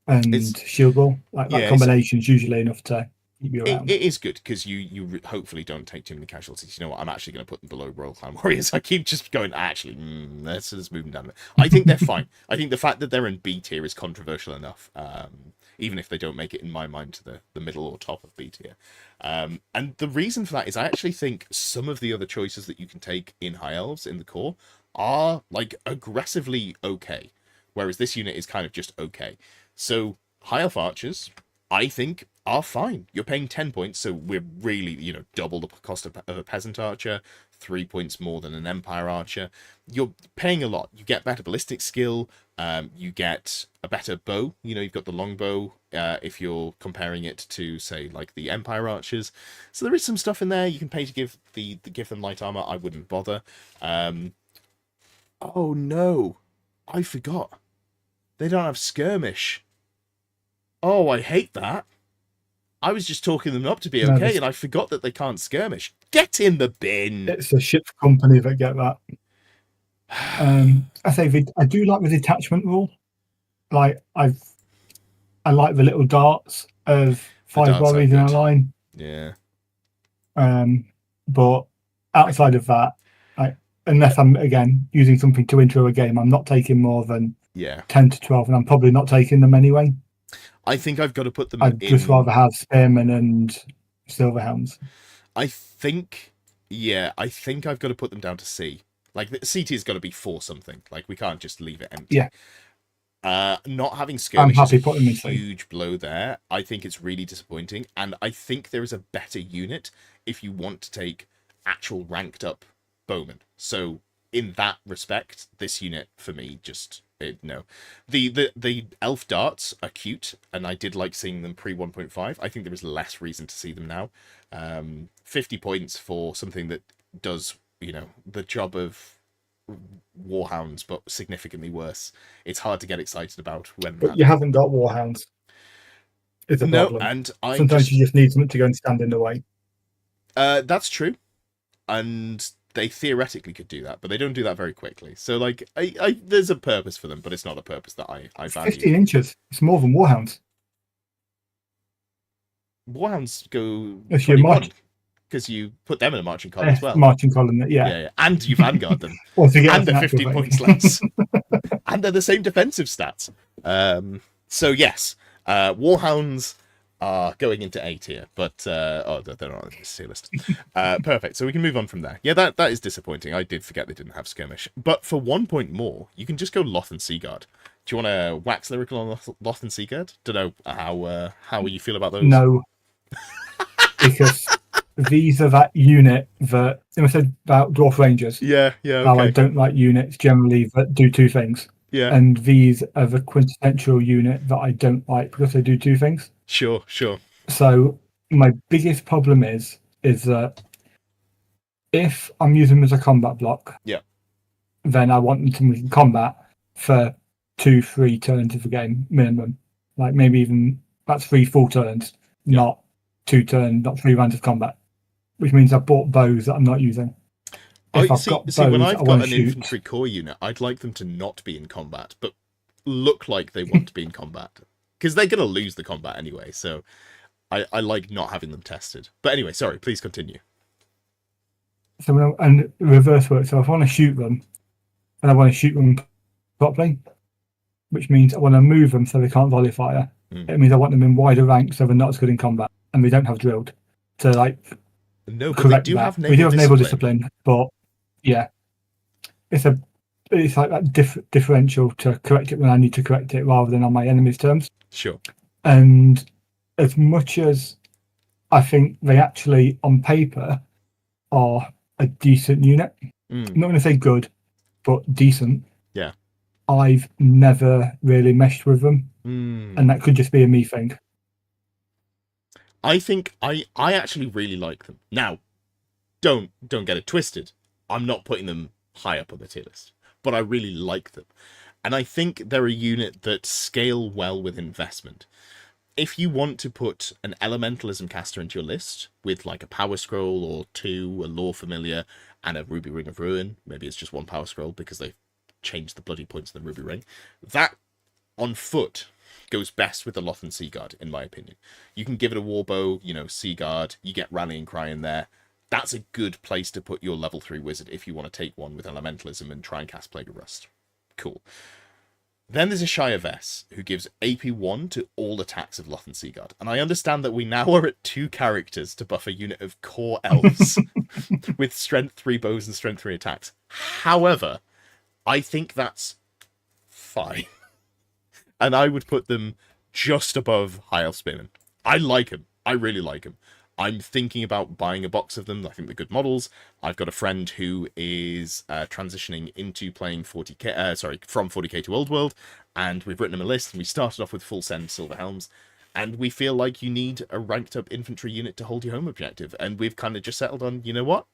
And Shield Wall, that combination is usually enough to keep you around. It is good because you hopefully don't take too many casualties. You know what? I'm actually going to put them below Royal Clan Warriors. I keep just going, let's move them down. I think they're fine. I think the fact that they're in B tier is controversial enough, even if they don't make it, in my mind, to the middle or top of B tier. And the reason for that is I actually think some of the other choices that you can take in High Elves in the core are like aggressively okay, whereas this unit is kind of just okay. So High Elf Archers, I think, are fine. You're paying 10 points, so we're really, double the cost of a Peasant Archer, 3 points more than an Empire Archer. You're paying a lot. You get better ballistic skill, you get a better bow. You've got the longbow if you're comparing it to, say, like the Empire Archers. So there is some stuff in there. You can pay to give them light armor. I wouldn't bother. Oh no, I forgot. They don't have skirmish. Oh, I hate that. I was just talking them up to be okay, and I forgot that they can't skirmish. Get in the bin. It's a ship company that get that. I do like the detachment rule. Like I like the little darts of 5 warriors in a line. Yeah. But outside of that, unless I'm again using something to intro a game, I'm not taking more than 10 to 12, and I'm probably not taking them anyway. I think I've got to put them I'd just rather have Spearmen and Silverhelms. I think I've got to put them down to C. Like, the CT has got to be for something. Like, we can't just leave it empty. Yeah. Not having skirmish is a huge blow there. I think it's really disappointing. And I think there is a better unit if you want to take actual ranked up bowmen. So, in that respect, this unit, for me, just... no. The elf darts are cute, and I did like seeing them pre 1.5. I think there is less reason to see them now. 50 points for something that does, the job of Warhounds, but significantly worse. It's hard to get excited about when. But you haven't got Warhounds. It's a problem. And sometimes you just need something to go and stand in the way. That's true. and they theoretically could do that, but they don't do that very quickly. So like, there's a purpose for them, but it's not a purpose that I value. 15 inches. It's more than Warhounds. Warhounds go If you're 21 because you put them in a marching column as well. Marching column, Yeah, and you vanguard them, Well, to get and us an they're actual 15 thing. points less, and they're the same defensive stats. So yes, Warhounds are going into A tier, but they're not on this tier list. Perfect. So we can move on from there. Yeah, that is disappointing. I did forget they didn't have skirmish, but for 1 point more, you can just go Lothern Seaguard. Do you want to wax lyrical on Lothern Seaguard? Don't know how you feel about those. No, because these are that unit that I said about Dwarf Rangers. Yeah, okay. How I don't like units generally that do two things. Yeah. And these are the quintessential unit that I don't like because they do two things. Sure. So my biggest problem is that if I'm using them as a combat block, then I want them to be in combat for 2-3 turns of the game minimum. Like maybe even that's 3 full turns, not 2 turns, not 3 rounds of combat. Which means I've bought bows that I'm not using. When I've got an infantry core unit, I'd like them to not be in combat, but look like they want to be in combat. Because they're going to lose the combat anyway, so I like not having them tested. But anyway, sorry, please continue. So and reverse work, so if I want to shoot them, and I want to shoot them properly, which means I want to move them so they can't volley fire. It means I want them in wider ranks so they're not as good in combat, and we don't have drilled. So like, no, but we do have naval discipline, but yeah, it's like that differential to correct it when I need to correct it rather than on my enemy's terms. Sure. And as much as I think they actually, on paper, are a decent unit, I'm not going to say good, but decent. Yeah. I've never really meshed with them, and that could just be a me thing. I think I actually really like them. Now, don't get it twisted. I'm not putting them high up on the tier list, but I really like them. And I think they're a unit that scale well with investment. If you want to put an elementalism caster into your list with like a power scroll or 2, a lore familiar, and a ruby ring of ruin, maybe it's just 1 power scroll because they changed the bloody points of the ruby ring, that on foot goes best with the Lothern Seaguard, in my opinion. You can give it a warbow, Seaguard, you get Rallying Cry in there. That's a good place to put your level 3 wizard if you want to take one with elementalism and try and cast Plague of Rust. Cool. Then there's a Shire Vess, who gives AP1 to all attacks of Lothern Seaguard. And I understand that we now are at 2 characters to buff a unit of core elves with strength 3 bows and strength 3 attacks. However, I think that's fine. And I would put them just above High Elf Spearmen. I like them. I really like them. I'm thinking about buying a box of them. I think they're good models. I've got a friend who is transitioning into playing 40k, from 40k to Old World, and we've written him a list, and we started off with full send Silver Helms, and we feel like you need a ranked up infantry unit to hold your home objective, and we've kind of just settled on, you know what?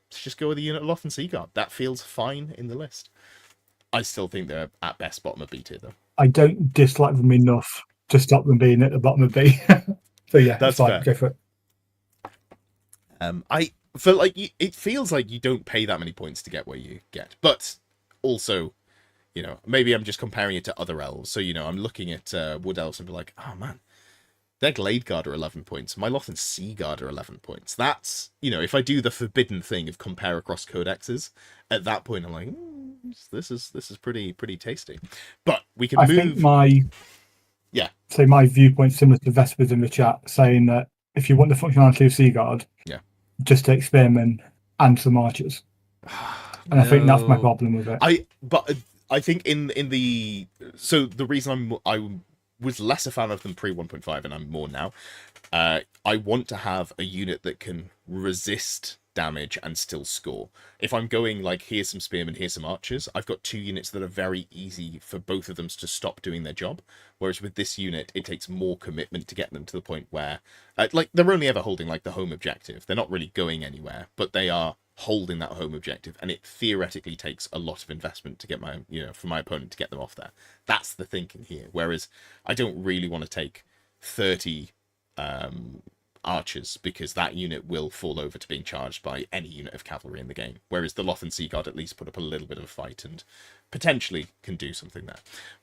Let's just go with the unit of Lothern Seaguard. That feels fine in the list. I still think they're at best bottom of B tier, though. I don't dislike them enough to stop them being at the bottom of B. So yeah, that's fine. Fair. Go for it. I feel like it feels like you don't pay that many points to get where you get, but also, maybe I'm just comparing it to other elves. So I'm looking at Wood Elves and be like, oh man, their Glade Guard are 11 points. My Lothern Sea Guard are 11 points. That's if I do the forbidden thing of compare across codexes, at that point I'm like, this is pretty tasty. But we can move. Say my viewpoint similar to Vespers in the chat, saying that if you want the functionality of Sea Guard, just take Spearmen and some Archers. And I think that's my problem with it. I think in the reason I was less a fan of them pre 1.5 and I'm more now. I want to have a unit that can resist damage and still score. If I'm going like, here's some Spearmen, here's some Archers, I've got 2 units that are very easy for both of them to stop doing their job. Whereas with this unit, it takes more commitment to get them to the point where, they're only ever holding like the home objective. They're not really going anywhere, but they are holding that home objective, and it theoretically takes a lot of investment to get for my opponent to get them off there. That's the thinking here. Whereas I don't really want to take 30 archers, because that unit will fall over to being charged by any unit of cavalry in the game. Whereas the Lothern Sea Guard at least put up a little bit of a fight and potentially can do something there.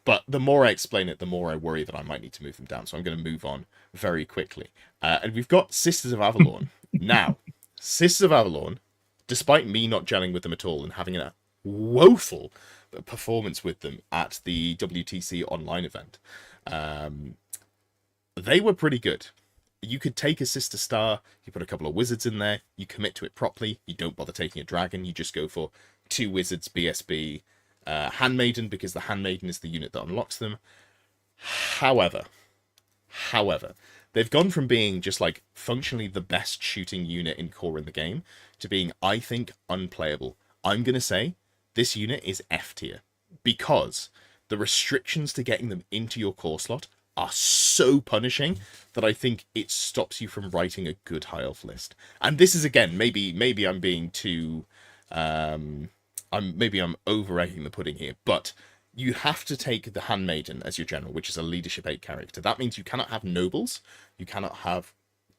But the more I explain it, the more I worry that I might need to move them down. So I'm going to move on very quickly. And we've got Sisters of Avalorn. Now, Sisters of Avalorn, despite me not gelling with them at all and having a woeful performance with them at the WTC online event, they were pretty good. You could take a sister star, you put a couple of wizards in there, you commit to it properly, you don't bother taking a dragon, you just go for 2 wizards, BSB, Handmaiden, because the Handmaiden is the unit that unlocks them. However, they've gone from being just like functionally the best shooting unit in core in the game to being, I think, unplayable. I'm going to say this unit is F tier because the restrictions to getting them into your core slot are so punishing that I think it stops you from writing a good high elf list. And this is, again, maybe I'm being too I'm over-egging the pudding here, but you have to take the Handmaiden as your general, which is a leadership 8 character. That means you cannot have nobles, you cannot have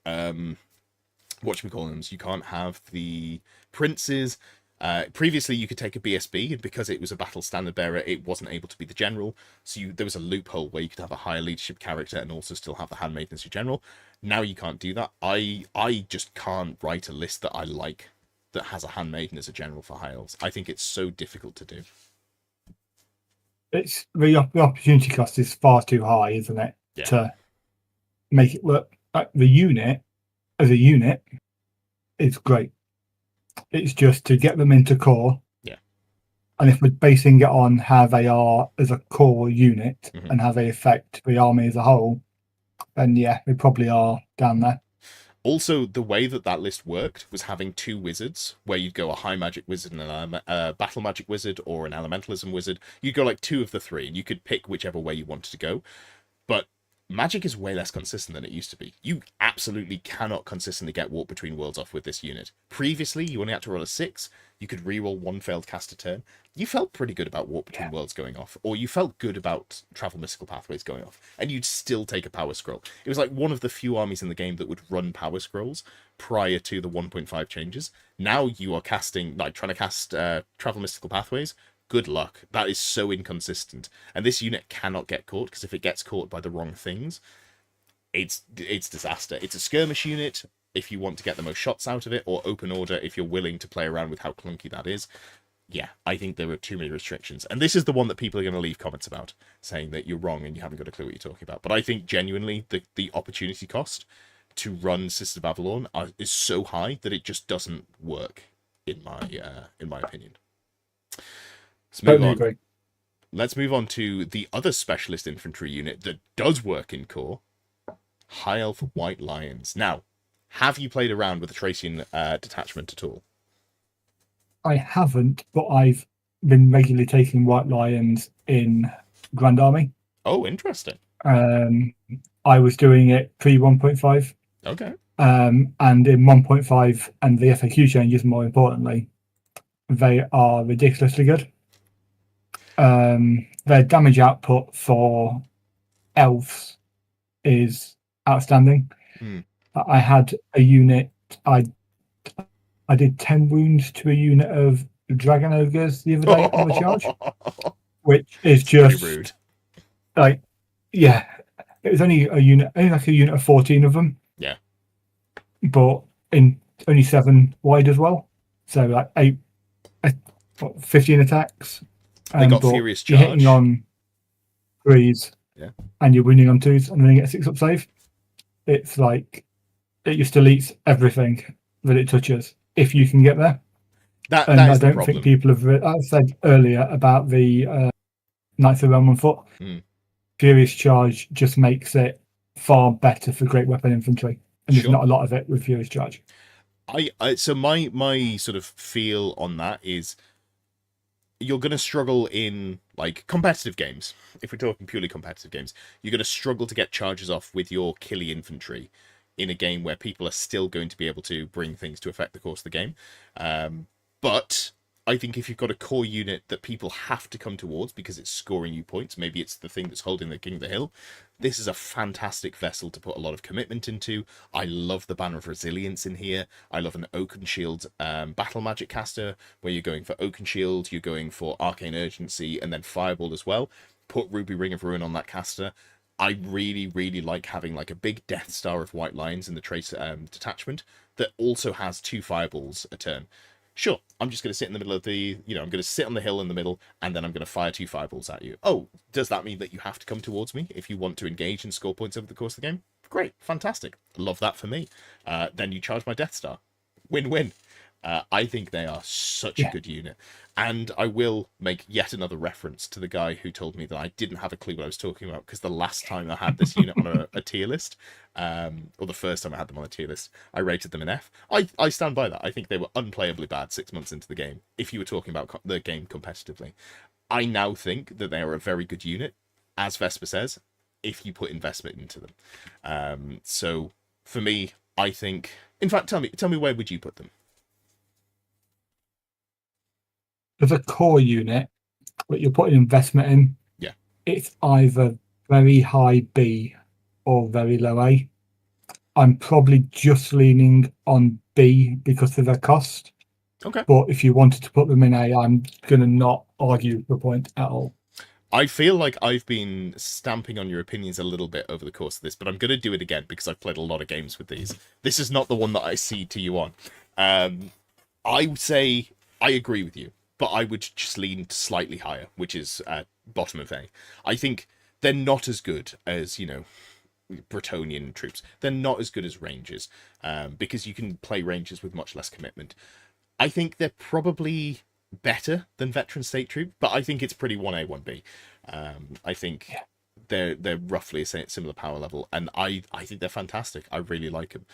whatchamacallums, you can't have the princes. Previously, you could take a BSB, and because it was a battle standard bearer, it wasn't able to be the general. So there was a loophole where you could have a higher leadership character and also still have the Handmaiden as your general. Now you can't do that. I just can't write a list that I like that has a Handmaiden as a general for high elves. I think it's so difficult to do. It's the opportunity cost is far too high, isn't it? Yeah. To make it look like the unit as a unit is great. It's just to get them into core. Yeah. And if we're basing it on how they are as a core unit and how they affect the army as a whole, then yeah, they probably are down there. Also, the way that list worked was having 2 wizards, where you'd go a high magic wizard and a battle magic wizard or an elementalism wizard. You'd go like 2 of the 3, and you could pick whichever way you wanted to go. But Magic is way less consistent than it used to be. You absolutely cannot consistently get Warp Between Worlds off with this unit. Previously, you only had to roll a 6. You could reroll 1 failed cast a turn. You felt pretty good about Warp Between Worlds going off, or you felt good about Travel Mystical Pathways going off, and you'd still take a Power Scroll. It was like one of the few armies in the game that would run Power Scrolls prior to the 1.5 changes. Now you are casting, like trying to cast Travel Mystical Pathways. Good luck. That is so inconsistent. And this unit cannot get caught, because if it gets caught by the wrong things, it's disaster. It's a skirmish unit if you want to get the most shots out of it, or open order if you're willing to play around with how clunky that is. Yeah, I think there are too many restrictions. And this is the one that people are going to leave comments about, saying that you're wrong and you haven't got a clue what you're talking about. But I think genuinely the opportunity cost to run Sisters of Avalorn is so high that it just doesn't work, in my opinion. Let's move on to the other specialist infantry unit that does work in core, High Elf White Lions. Now, have you played around with the Thracian detachment at all? I haven't, but I've been regularly taking White Lions in Grand Army. Oh, interesting. I was doing it pre 1.5. Okay. And in 1.5 and the FAQ changes, more importantly, they are ridiculously good. Their damage output for elves is outstanding. I had a unit, I did 10 wounds to a unit of dragon ogres the other day on the charge, which is just pretty rude. Like, yeah, it was only a unit of 14 of them. Yeah, but in only 7 wide as well, so like 15 attacks. They got furious charge. You're hitting on 3s, yeah, and you're winning on 2s, and then you get a 6-up save. It's like it just deletes everything that it touches if you can get there. That and is I don't think people have. I said earlier about the Knights of the Realm on foot. Furious charge just makes it far better for great weapon infantry, and there's not a lot of it with Furious charge. So my sort of feel on that is, you're going to struggle in like competitive games. If we're talking purely competitive games, you're going to struggle to get charges off with your killy infantry in a game where people are still going to be able to bring things to affect the course of the game. But I think if you've got a core unit that people have to come towards because it's scoring you points, maybe it's the thing that's holding the king of the hill, this is a fantastic vessel to put a lot of commitment into. I love the Banner of Resilience in here. I love an Oakenshield battle magic caster, where you're going for Oakenshield, you're going for Arcane Urgency, and then Fireball as well. Put Ruby Ring of Ruin on that caster. I really, really like having like a big Death Star of White Lions in the Trace detachment that also has 2 Fireballs a turn. Sure, I'm just going to sit in the middle of the, I'm going to sit on the hill in the middle, and then I'm going to fire 2 fireballs at you. Oh, does that mean that you have to come towards me if you want to engage and score points over the course of the game? Great, fantastic. Love that for me. Then you charge my Death Star. Win-win. I think they are such a good unit. And I will make yet another reference to the guy who told me that I didn't have a clue what I was talking about, because the last time I had this unit on a tier list, or the first time I had them on a tier list, I rated them an F. I stand by that. I think they were unplayably bad 6 months into the game, if you were talking about the game competitively. I now think that they are a very good unit, as Vesper says, if you put investment into them. So, for me, I think... In fact, tell me where would you put them? As a core unit, but you're putting investment in, it's either very high B or very low A. I'm probably just leaning on B because of their cost. Okay. But if you wanted to put them in A, I'm going to not argue the point at all. I feel like I've been stamping on your opinions a little bit over the course of this, but I'm going to do it again because I've played a lot of games with these. This is not the one that I see to you on. I would say I agree with you, but I would just lean slightly higher, which is bottom of A. I think they're not as good as, Bretonnian troops. They're not as good as Rangers, because you can play Rangers with much less commitment. I think they're probably better than Veteran State Troop, but I think it's pretty 1A, 1B. I think they're roughly a similar power level, and I think they're fantastic. I really like them.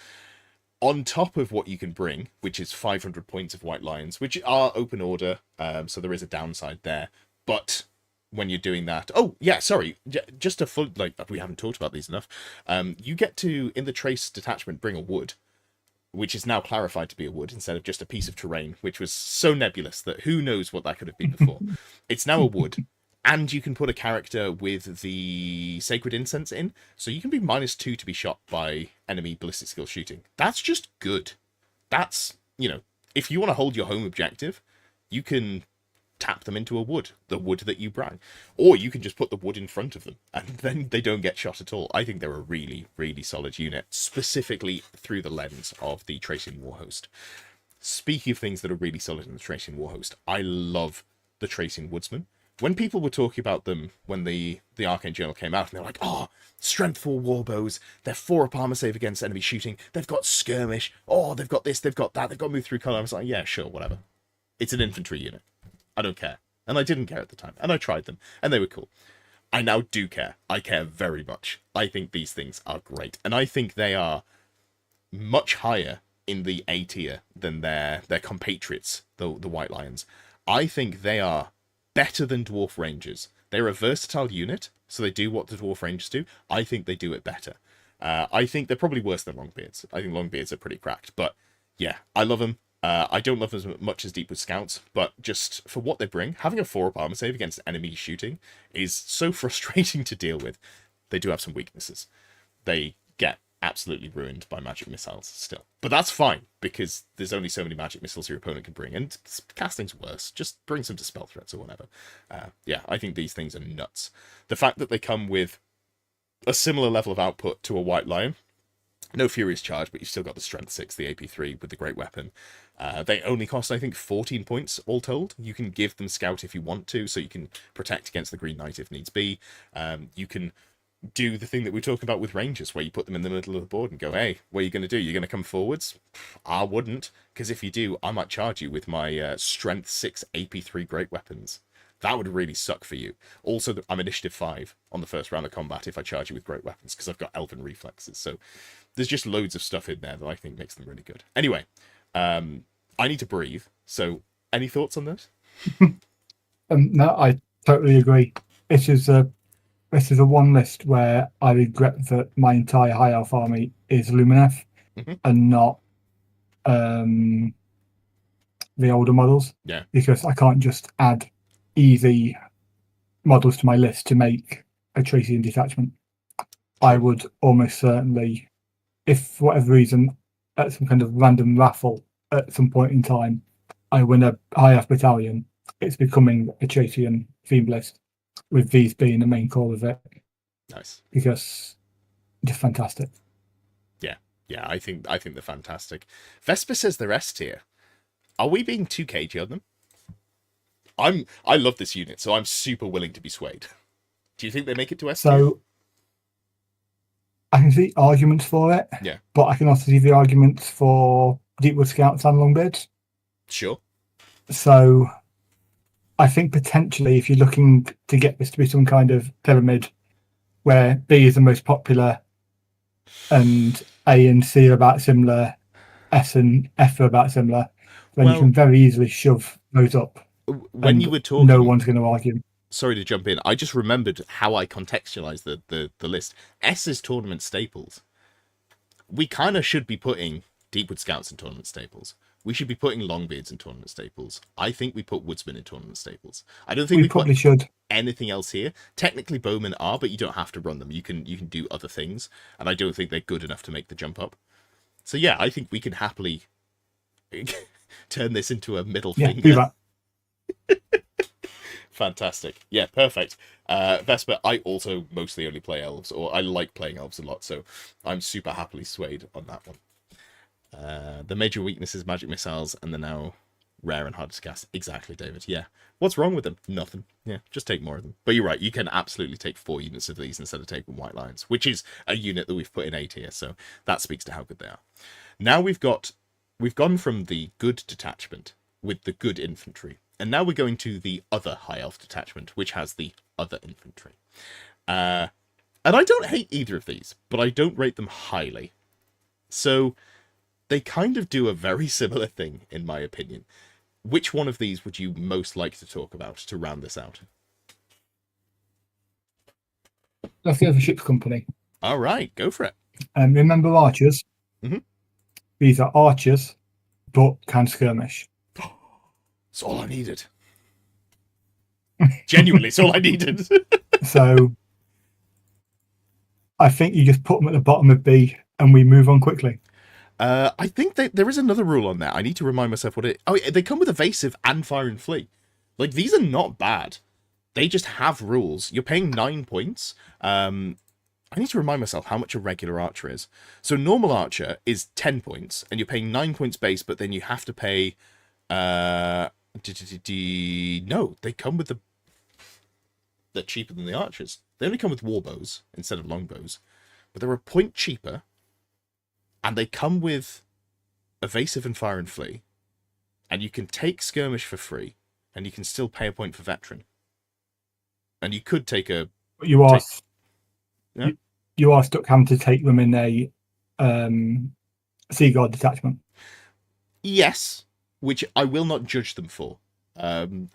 On top of what you can bring, which is 500 points of White Lions, which are open order, so there is a downside there. But when you're doing that... Oh, yeah, sorry. Just a full... we haven't talked about these enough. You get to, in the Trace detachment, bring a wood, which is now clarified to be a wood instead of just a piece of terrain, which was so nebulous that who knows what that could have been before. It's now a wood. And you can put a character with the Sacred Incense in, so you can be -2 to be shot by enemy ballistic skill shooting. That's just good. That's, if you want to hold your home objective, you can tap them into a wood, the wood that you bring. Or you can just put the wood in front of them, and then they don't get shot at all. I think they're a really, really solid unit, specifically through the lens of the Tracian Warhost. Speaking of things that are really solid in the Tracian Warhost, I love the Tracian Woodsman. When people were talking about them when the Arcane Journal came out, and they're like, oh, strength 4 warbows, they're 4 up armor save against enemy shooting, they've got skirmish, oh, they've got this, they've got that, they've got move through colour. I was like, yeah, sure, whatever. It's an infantry unit. I don't care. And I didn't care at the time. And I tried them, and they were cool. I now do care. I care very much. I think these things are great. And I think they are much higher in the A tier than their compatriots, the White Lions. I think they are better than Dwarf Rangers. They're a versatile unit, so they do what the Dwarf Rangers do. I think they do it better. I think they're probably worse than Longbeards. I think Longbeards are pretty cracked. But yeah, I love them. I don't love them as much as Deepwood Scouts, but just for what they bring, having a 4-up armor save against enemy shooting is so frustrating to deal with. They do have some weaknesses. They get absolutely ruined by magic missiles still. But that's fine, because there's only so many magic missiles your opponent can bring, and casting's worse. Just bring some Dispel Threats or whatever. Yeah, I think these things are nuts. The fact that they come with a similar level of output to a White Lion, no Furious Charge, but you've still got the Strength 6, the AP3 with the Great Weapon. They only cost, I think, 14 points all told. You can give them Scout if you want to, so you can protect against the Green Knight if needs be. You can do the thing that we're talking about with Rangers, where you put them in the middle of the board and go, hey, what are you going to do? You're going to come forwards? I wouldn't, because if you do, I might charge you with my Strength 6 AP3 Great Weapons. That would really suck for you. Also, I'm Initiative 5 on the first round of combat if I charge you with Great Weapons, because I've got Elven Reflexes. So there's just loads of stuff in there that I think makes them really good. Anyway, I need to breathe. So any thoughts on this? No, I totally agree. This is a one list where I regret that my entire High Elf army is Lumineth and not the older models. Yeah. Because I can't just add easy models to my list to make a Tracian detachment. I would almost certainly, if for whatever reason, at some kind of random raffle at some point in time, I win a high F battalion, it's becoming a Tracian themed list, with these being the main core of it. Nice. Because they're fantastic. Yeah, I think they're fantastic. Vesper says they're S tier. Are we being too cagey on them? I love this unit, so I'm super willing to be swayed. Do you think they make it to S tier? So I can see arguments for it. Yeah. But I can also see the arguments for Deepwood Scouts and Longbeards. Sure. So I think potentially if you're looking to get this to be some kind of pyramid where B is the most popular and A and C are about similar, S and F are about similar, then you can very easily shove those up. When you were talking, no one's going to argue. Sorry to jump in. I just remembered how I contextualized the list. S is tournament staples. We kind of should be putting Deepwood Scouts in tournament staples. We should be putting Longbeards in tournament staples. I think we put Woodsmen in tournament staples. I don't think we probably should. Anything else here. Technically, Bowmen are, but you don't have to run them. You can do other things, and I don't think they're good enough to make the jump up. So yeah, I think we can happily turn this into a middle finger. Do that. Fantastic. Yeah, perfect. Vesper, I also mostly only play elves, or I like playing elves a lot, so I'm super happily swayed on that one. The major weakness is magic missiles, and they're now rare and hard to cast. Exactly, David. Yeah. What's wrong with them? Nothing. Yeah, just take more of them. But you're right, you can absolutely take 4 units of these instead of taking White Lions, which is a unit that we've put in A tier, so that speaks to how good they are. Now we've gone from the good detachment with the good infantry, and now we're going to the other high elf detachment, which has the other infantry. And I don't hate either of these, but I don't rate them highly. So they kind of do a very similar thing, in my opinion. Which one of these would you most like to talk about to round this out? Let's go for Ship's Company. All right, go for it. Remember archers? Mm-hmm. These are archers, but can skirmish. It's all I needed. Genuinely, it's all I needed. So I think you just put them at the bottom of B and we move on quickly. I think there is another rule on that. I need to remind myself what it... Oh, they come with evasive and fire and flee. Like, these are not bad. They just have rules. You're paying 9 points. I need to remind myself how much a regular archer is. So normal archer is 10 points, and you're paying 9 points base, but then you have to pay... No, they come with the... They're cheaper than the archers. They only come with warbows instead of longbows. But they're a point cheaper. And they come with evasive and fire and flee. And you can take skirmish for free. And you can still pay a point for veteran. And you could take a... But you are stuck having to take them in a Sea Guard detachment. Yes, which I will not judge them for.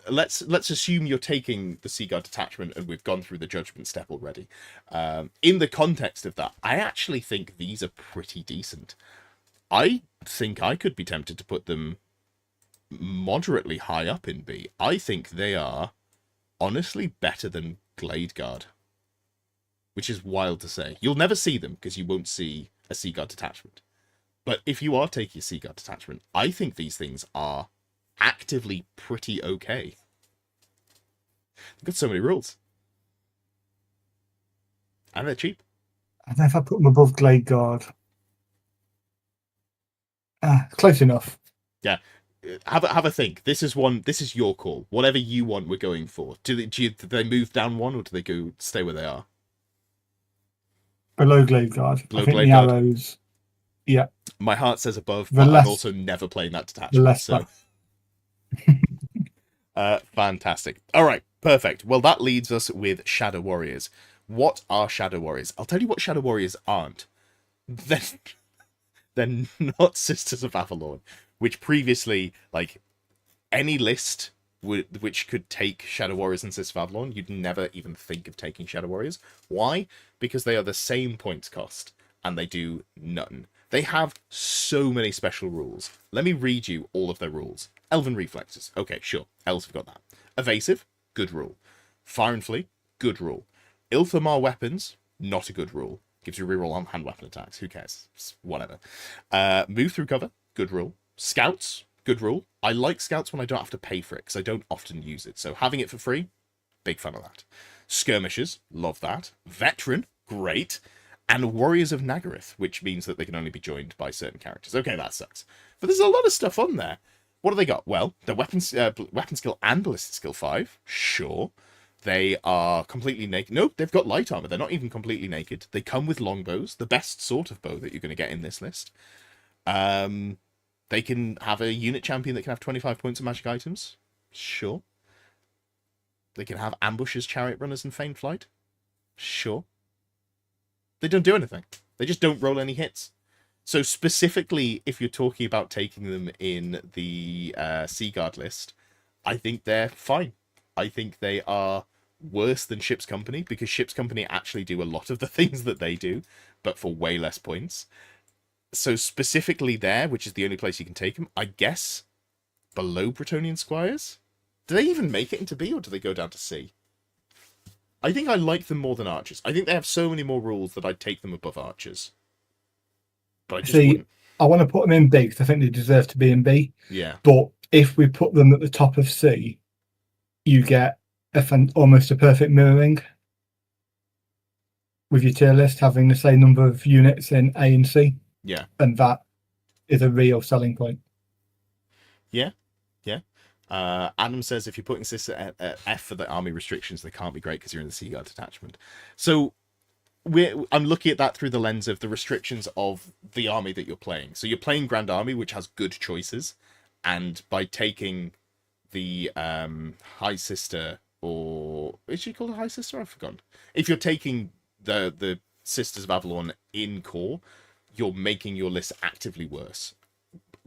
Let's assume you're taking the Sea Guard detachment and we've gone through the judgment step already. In the context of that, I actually think these are pretty decent. I think I could be tempted to put them moderately high up in B. I think they are honestly better than Glade Guard, which is wild to say. You'll never see them because you won't see a Sea Guard detachment. But if you are taking a Sea Guard detachment, I think these things are actively pretty okay. They've got so many rules. And they're cheap. I don't know if I put them above Glade Guard. Close enough. Yeah. Have a think. This is your call. Whatever you want, we're going for. Do they move down one, or do they go stay where they are? Below Glade Guard. Below I think Glade the Guard. Arrows. Yeah. My heart says above, but I'm also never playing that detachment. So. Fantastic. All right, perfect. Well, that leads us with Shadow Warriors. What are Shadow Warriors? I'll tell you what Shadow Warriors aren't. They're not Sisters of Avalon, which previously, like, any list which could take Shadow Warriors and Sisters of Avalon, you'd never even think of taking Shadow Warriors. Why? Because they are the same points cost, and they do nothing. They have so many special rules. Let me read you all of their rules. Elven reflexes. Okay, sure. Elves have got that. Evasive, good rule. Fire and flee, good rule. Ilthamar weapons, not a good rule. Gives you a reroll on hand weapon attacks. Who cares? Whatever. Move through cover, good rule. Scouts, good rule. I like scouts when I don't have to pay for it, because I don't often use it. So having it for free, big fan of that. Skirmishers, love that. Veteran, great. And Warriors of Nagaroth, which means that they can only be joined by certain characters. Okay, that sucks. But there's a lot of stuff on there. What have they got? Well, their weapon skill and ballistic skill 5. Sure. They are completely naked. No, they've got light armor. They're not even completely naked. They come with longbows, the best sort of bow that you're going to get in this list. They can have a unit champion that can have 25 points of magic items. Sure. They can have ambushers, chariot runners, and feigned flight. Sure. They don't do anything. They just don't roll any hits. So specifically, if you're talking about taking them in the Seaguard list, I think they're fine. I think they are worse than Ship's Company, because Ship's Company actually do a lot of the things that they do, but for way less points. So specifically there, which is the only place you can take them, I guess below Bretonnian Squires? Do they even make it into B, or do they go down to C? I think I like them more than Archers. I think they have so many more rules that I'd take them above Archers. But I just wouldn't. I want to put them in B because I think they deserve to be in B. Yeah. But if we put them at the top of C, you get almost a perfect mirroring with your tier list having the same number of units in A and C. Yeah. And that is a real selling point. Yeah. Yeah. Adam says if you're putting sis at F for the army restrictions, they can't be great because you're in the Seaguard detachment. So I'm looking at that through the lens of the restrictions of the army that you're playing. So you're playing Grand Army, which has good choices, and by taking the High Sister, or is she called a High Sister? I've forgotten. If you're taking the Sisters of Avalon in core, you're making your list actively worse.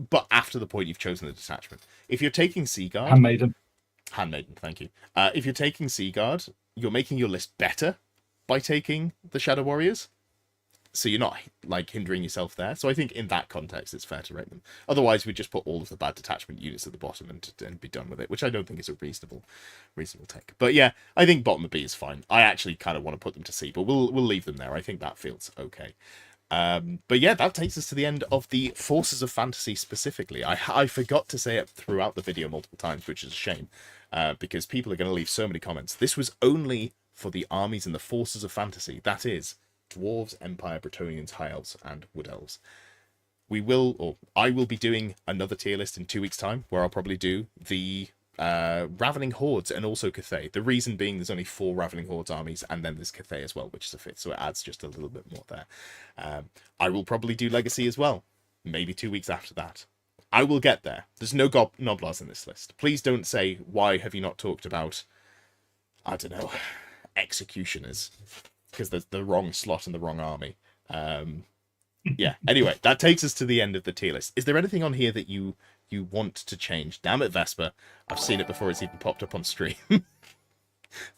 But after the point you've chosen the detachment. If you're taking Seaguard... Handmaiden, thank you. If you're taking Seaguard, you're making your list better by taking the Shadow Warriors. So you're not, like, hindering yourself there. So I think in that context, it's fair to rate them. Otherwise, we'd just put all of the bad detachment units at the bottom and be done with it, which I don't think is a reasonable take. But yeah, I think bottom of B is fine. I actually kind of want to put them to C, but we'll leave them there. I think that feels okay. But yeah, that takes us to the end of the Forces of Fantasy specifically. I forgot to say it throughout the video multiple times, which is a shame, because people are going to leave so many comments. This was only for the armies and the Forces of Fantasy. That is, Dwarves, Empire, Bretonnians, High Elves, and Wood Elves. I will be doing another tier list in 2 weeks' time, where I'll probably do the Ravening Hordes and also Cathay. The reason being there's only 4 Ravening Hordes armies, and then there's Cathay as well, which is a 5th, so it adds just a little bit more there. I will probably do Legacy as well, maybe 2 weeks after that. I will get there. There's no Noblars in this list. Please don't say, why have you not talked about, I don't know, Executioners, because there's the wrong slot and the wrong army. Yeah, anyway, that takes us to the end of the tier list. Is there anything on here that you want to change? Damn it, Vesper. I've seen it before it's even popped up on stream.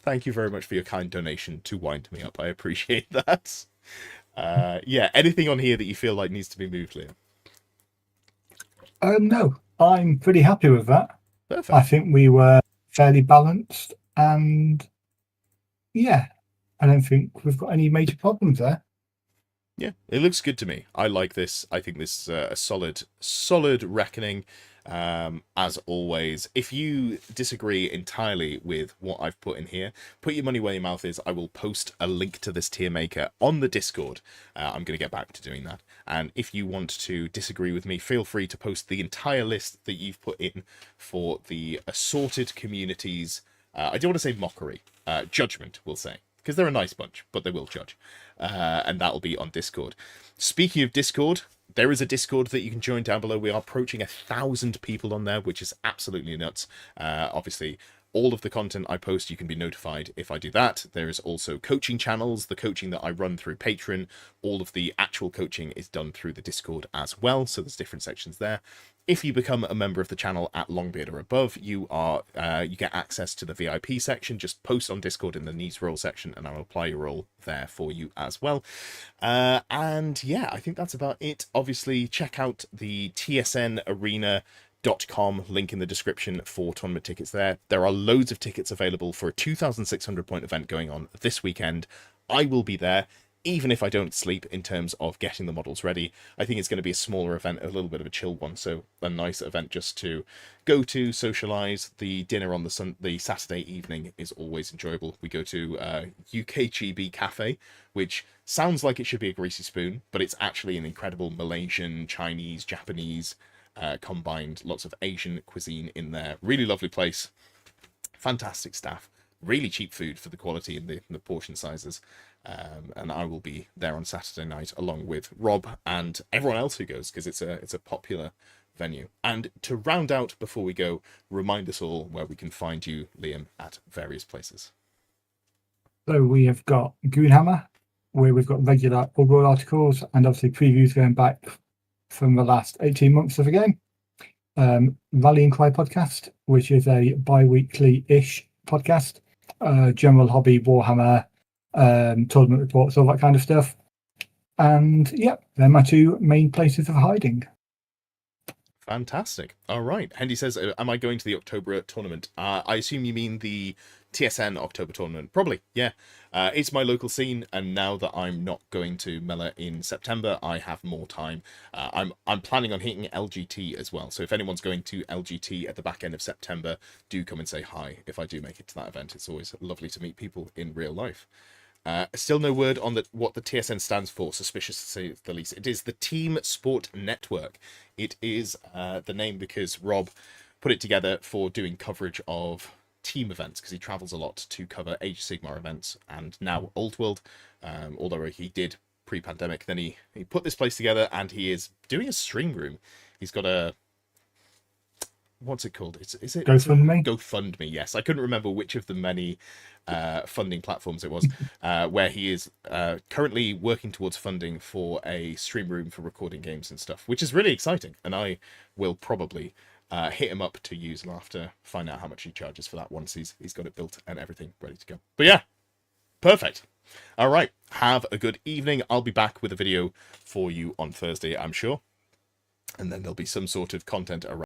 Thank you very much for your kind donation to wind me up. I appreciate that. Yeah, anything on here that you feel like needs to be moved, Liam? No, I'm pretty happy with that. Perfect. I think we were fairly balanced, and yeah, I don't think we've got any major problems there. Yeah, it looks good to me. I like this. I think this is a solid reckoning. As always, if you disagree entirely with what I've put in here, put your money where your mouth is. I will post a link to this tier maker on the Discord. I'm going to get back to doing that. And if you want to disagree with me, feel free to post the entire list that you've put in for the assorted communities. I don't want to say mockery, judgment, we'll say. Because they're a nice bunch, but they will judge. And that'll be on Discord. Speaking of Discord, there is a Discord that you can join down below. We are approaching 1,000 people on there, which is absolutely nuts. Obviously, all of the content I post, you can be notified if I do that. There is also coaching channels, the coaching that I run through Patreon. All of the actual coaching is done through the Discord as well, so there's different sections there. If you become a member of the channel at Longbeard or above, you get access to the VIP section. Just post on Discord in the needs role section, and I'll apply your role there for you as well. And yeah, I think that's about it. Obviously, check out the TSN Arena.com link in the description for tournament tickets there. There are loads of tickets available for a 2,600 point event going on this weekend. I will be there, even if I don't sleep, in terms of getting the models ready. I think it's going to be a smaller event, a little bit of a chill one, so a nice event just to go to, socialise. The dinner on the Saturday evening is always enjoyable. We go to UKGB Cafe, which sounds like it should be a greasy spoon, but it's actually an incredible Malaysian, Chinese, Japanese combined, lots of Asian cuisine in there. Really lovely place, fantastic staff, really cheap food for the quality and the portion sizes. And I will be there on Saturday night along with Rob and everyone else who goes, because it's a popular venue. And to round out before we go, remind us all where we can find you, Liam, at various places. So we have got Goonhammer, where we've got regular All articles and obviously previews going back from the last 18 months of the game. Rally and Cry podcast, which is a bi-weekly-ish podcast. General hobby, Warhammer, tournament reports, all that kind of stuff. And yeah, they're my two main places of hiding. Fantastic. All right. Hendy says, am I going to the October tournament? I assume you mean the TSN October tournament. Probably, yeah. It's my local scene, and now that I'm not going to Mela in September, I have more time. I'm planning on hitting LGT as well, so if anyone's going to LGT at the back end of September, do come and say hi if I do make it to that event. It's always lovely to meet people in real life. Still no word on what the TSN stands for, suspicious to say the least. It is the Team Sport Network. It is the name because Rob put it together for doing coverage of team events, because he travels a lot to cover Age of Sigmar events and now Old World, although he did pre-pandemic. Then he put this place together, and he is doing a stream room. He's got a... what's it called? Is it GoFundMe? GoFundMe, yes. I couldn't remember which of the many funding platforms it was, where he is currently working towards funding for a stream room for recording games and stuff, which is really exciting. And I will probably hit him up to use, and I'll have to find out how much he charges for that once he's got it built and everything ready to go. But yeah, perfect. All right, have a good evening. I'll be back with a video for you on Thursday, I'm sure. And then there'll be some sort of content around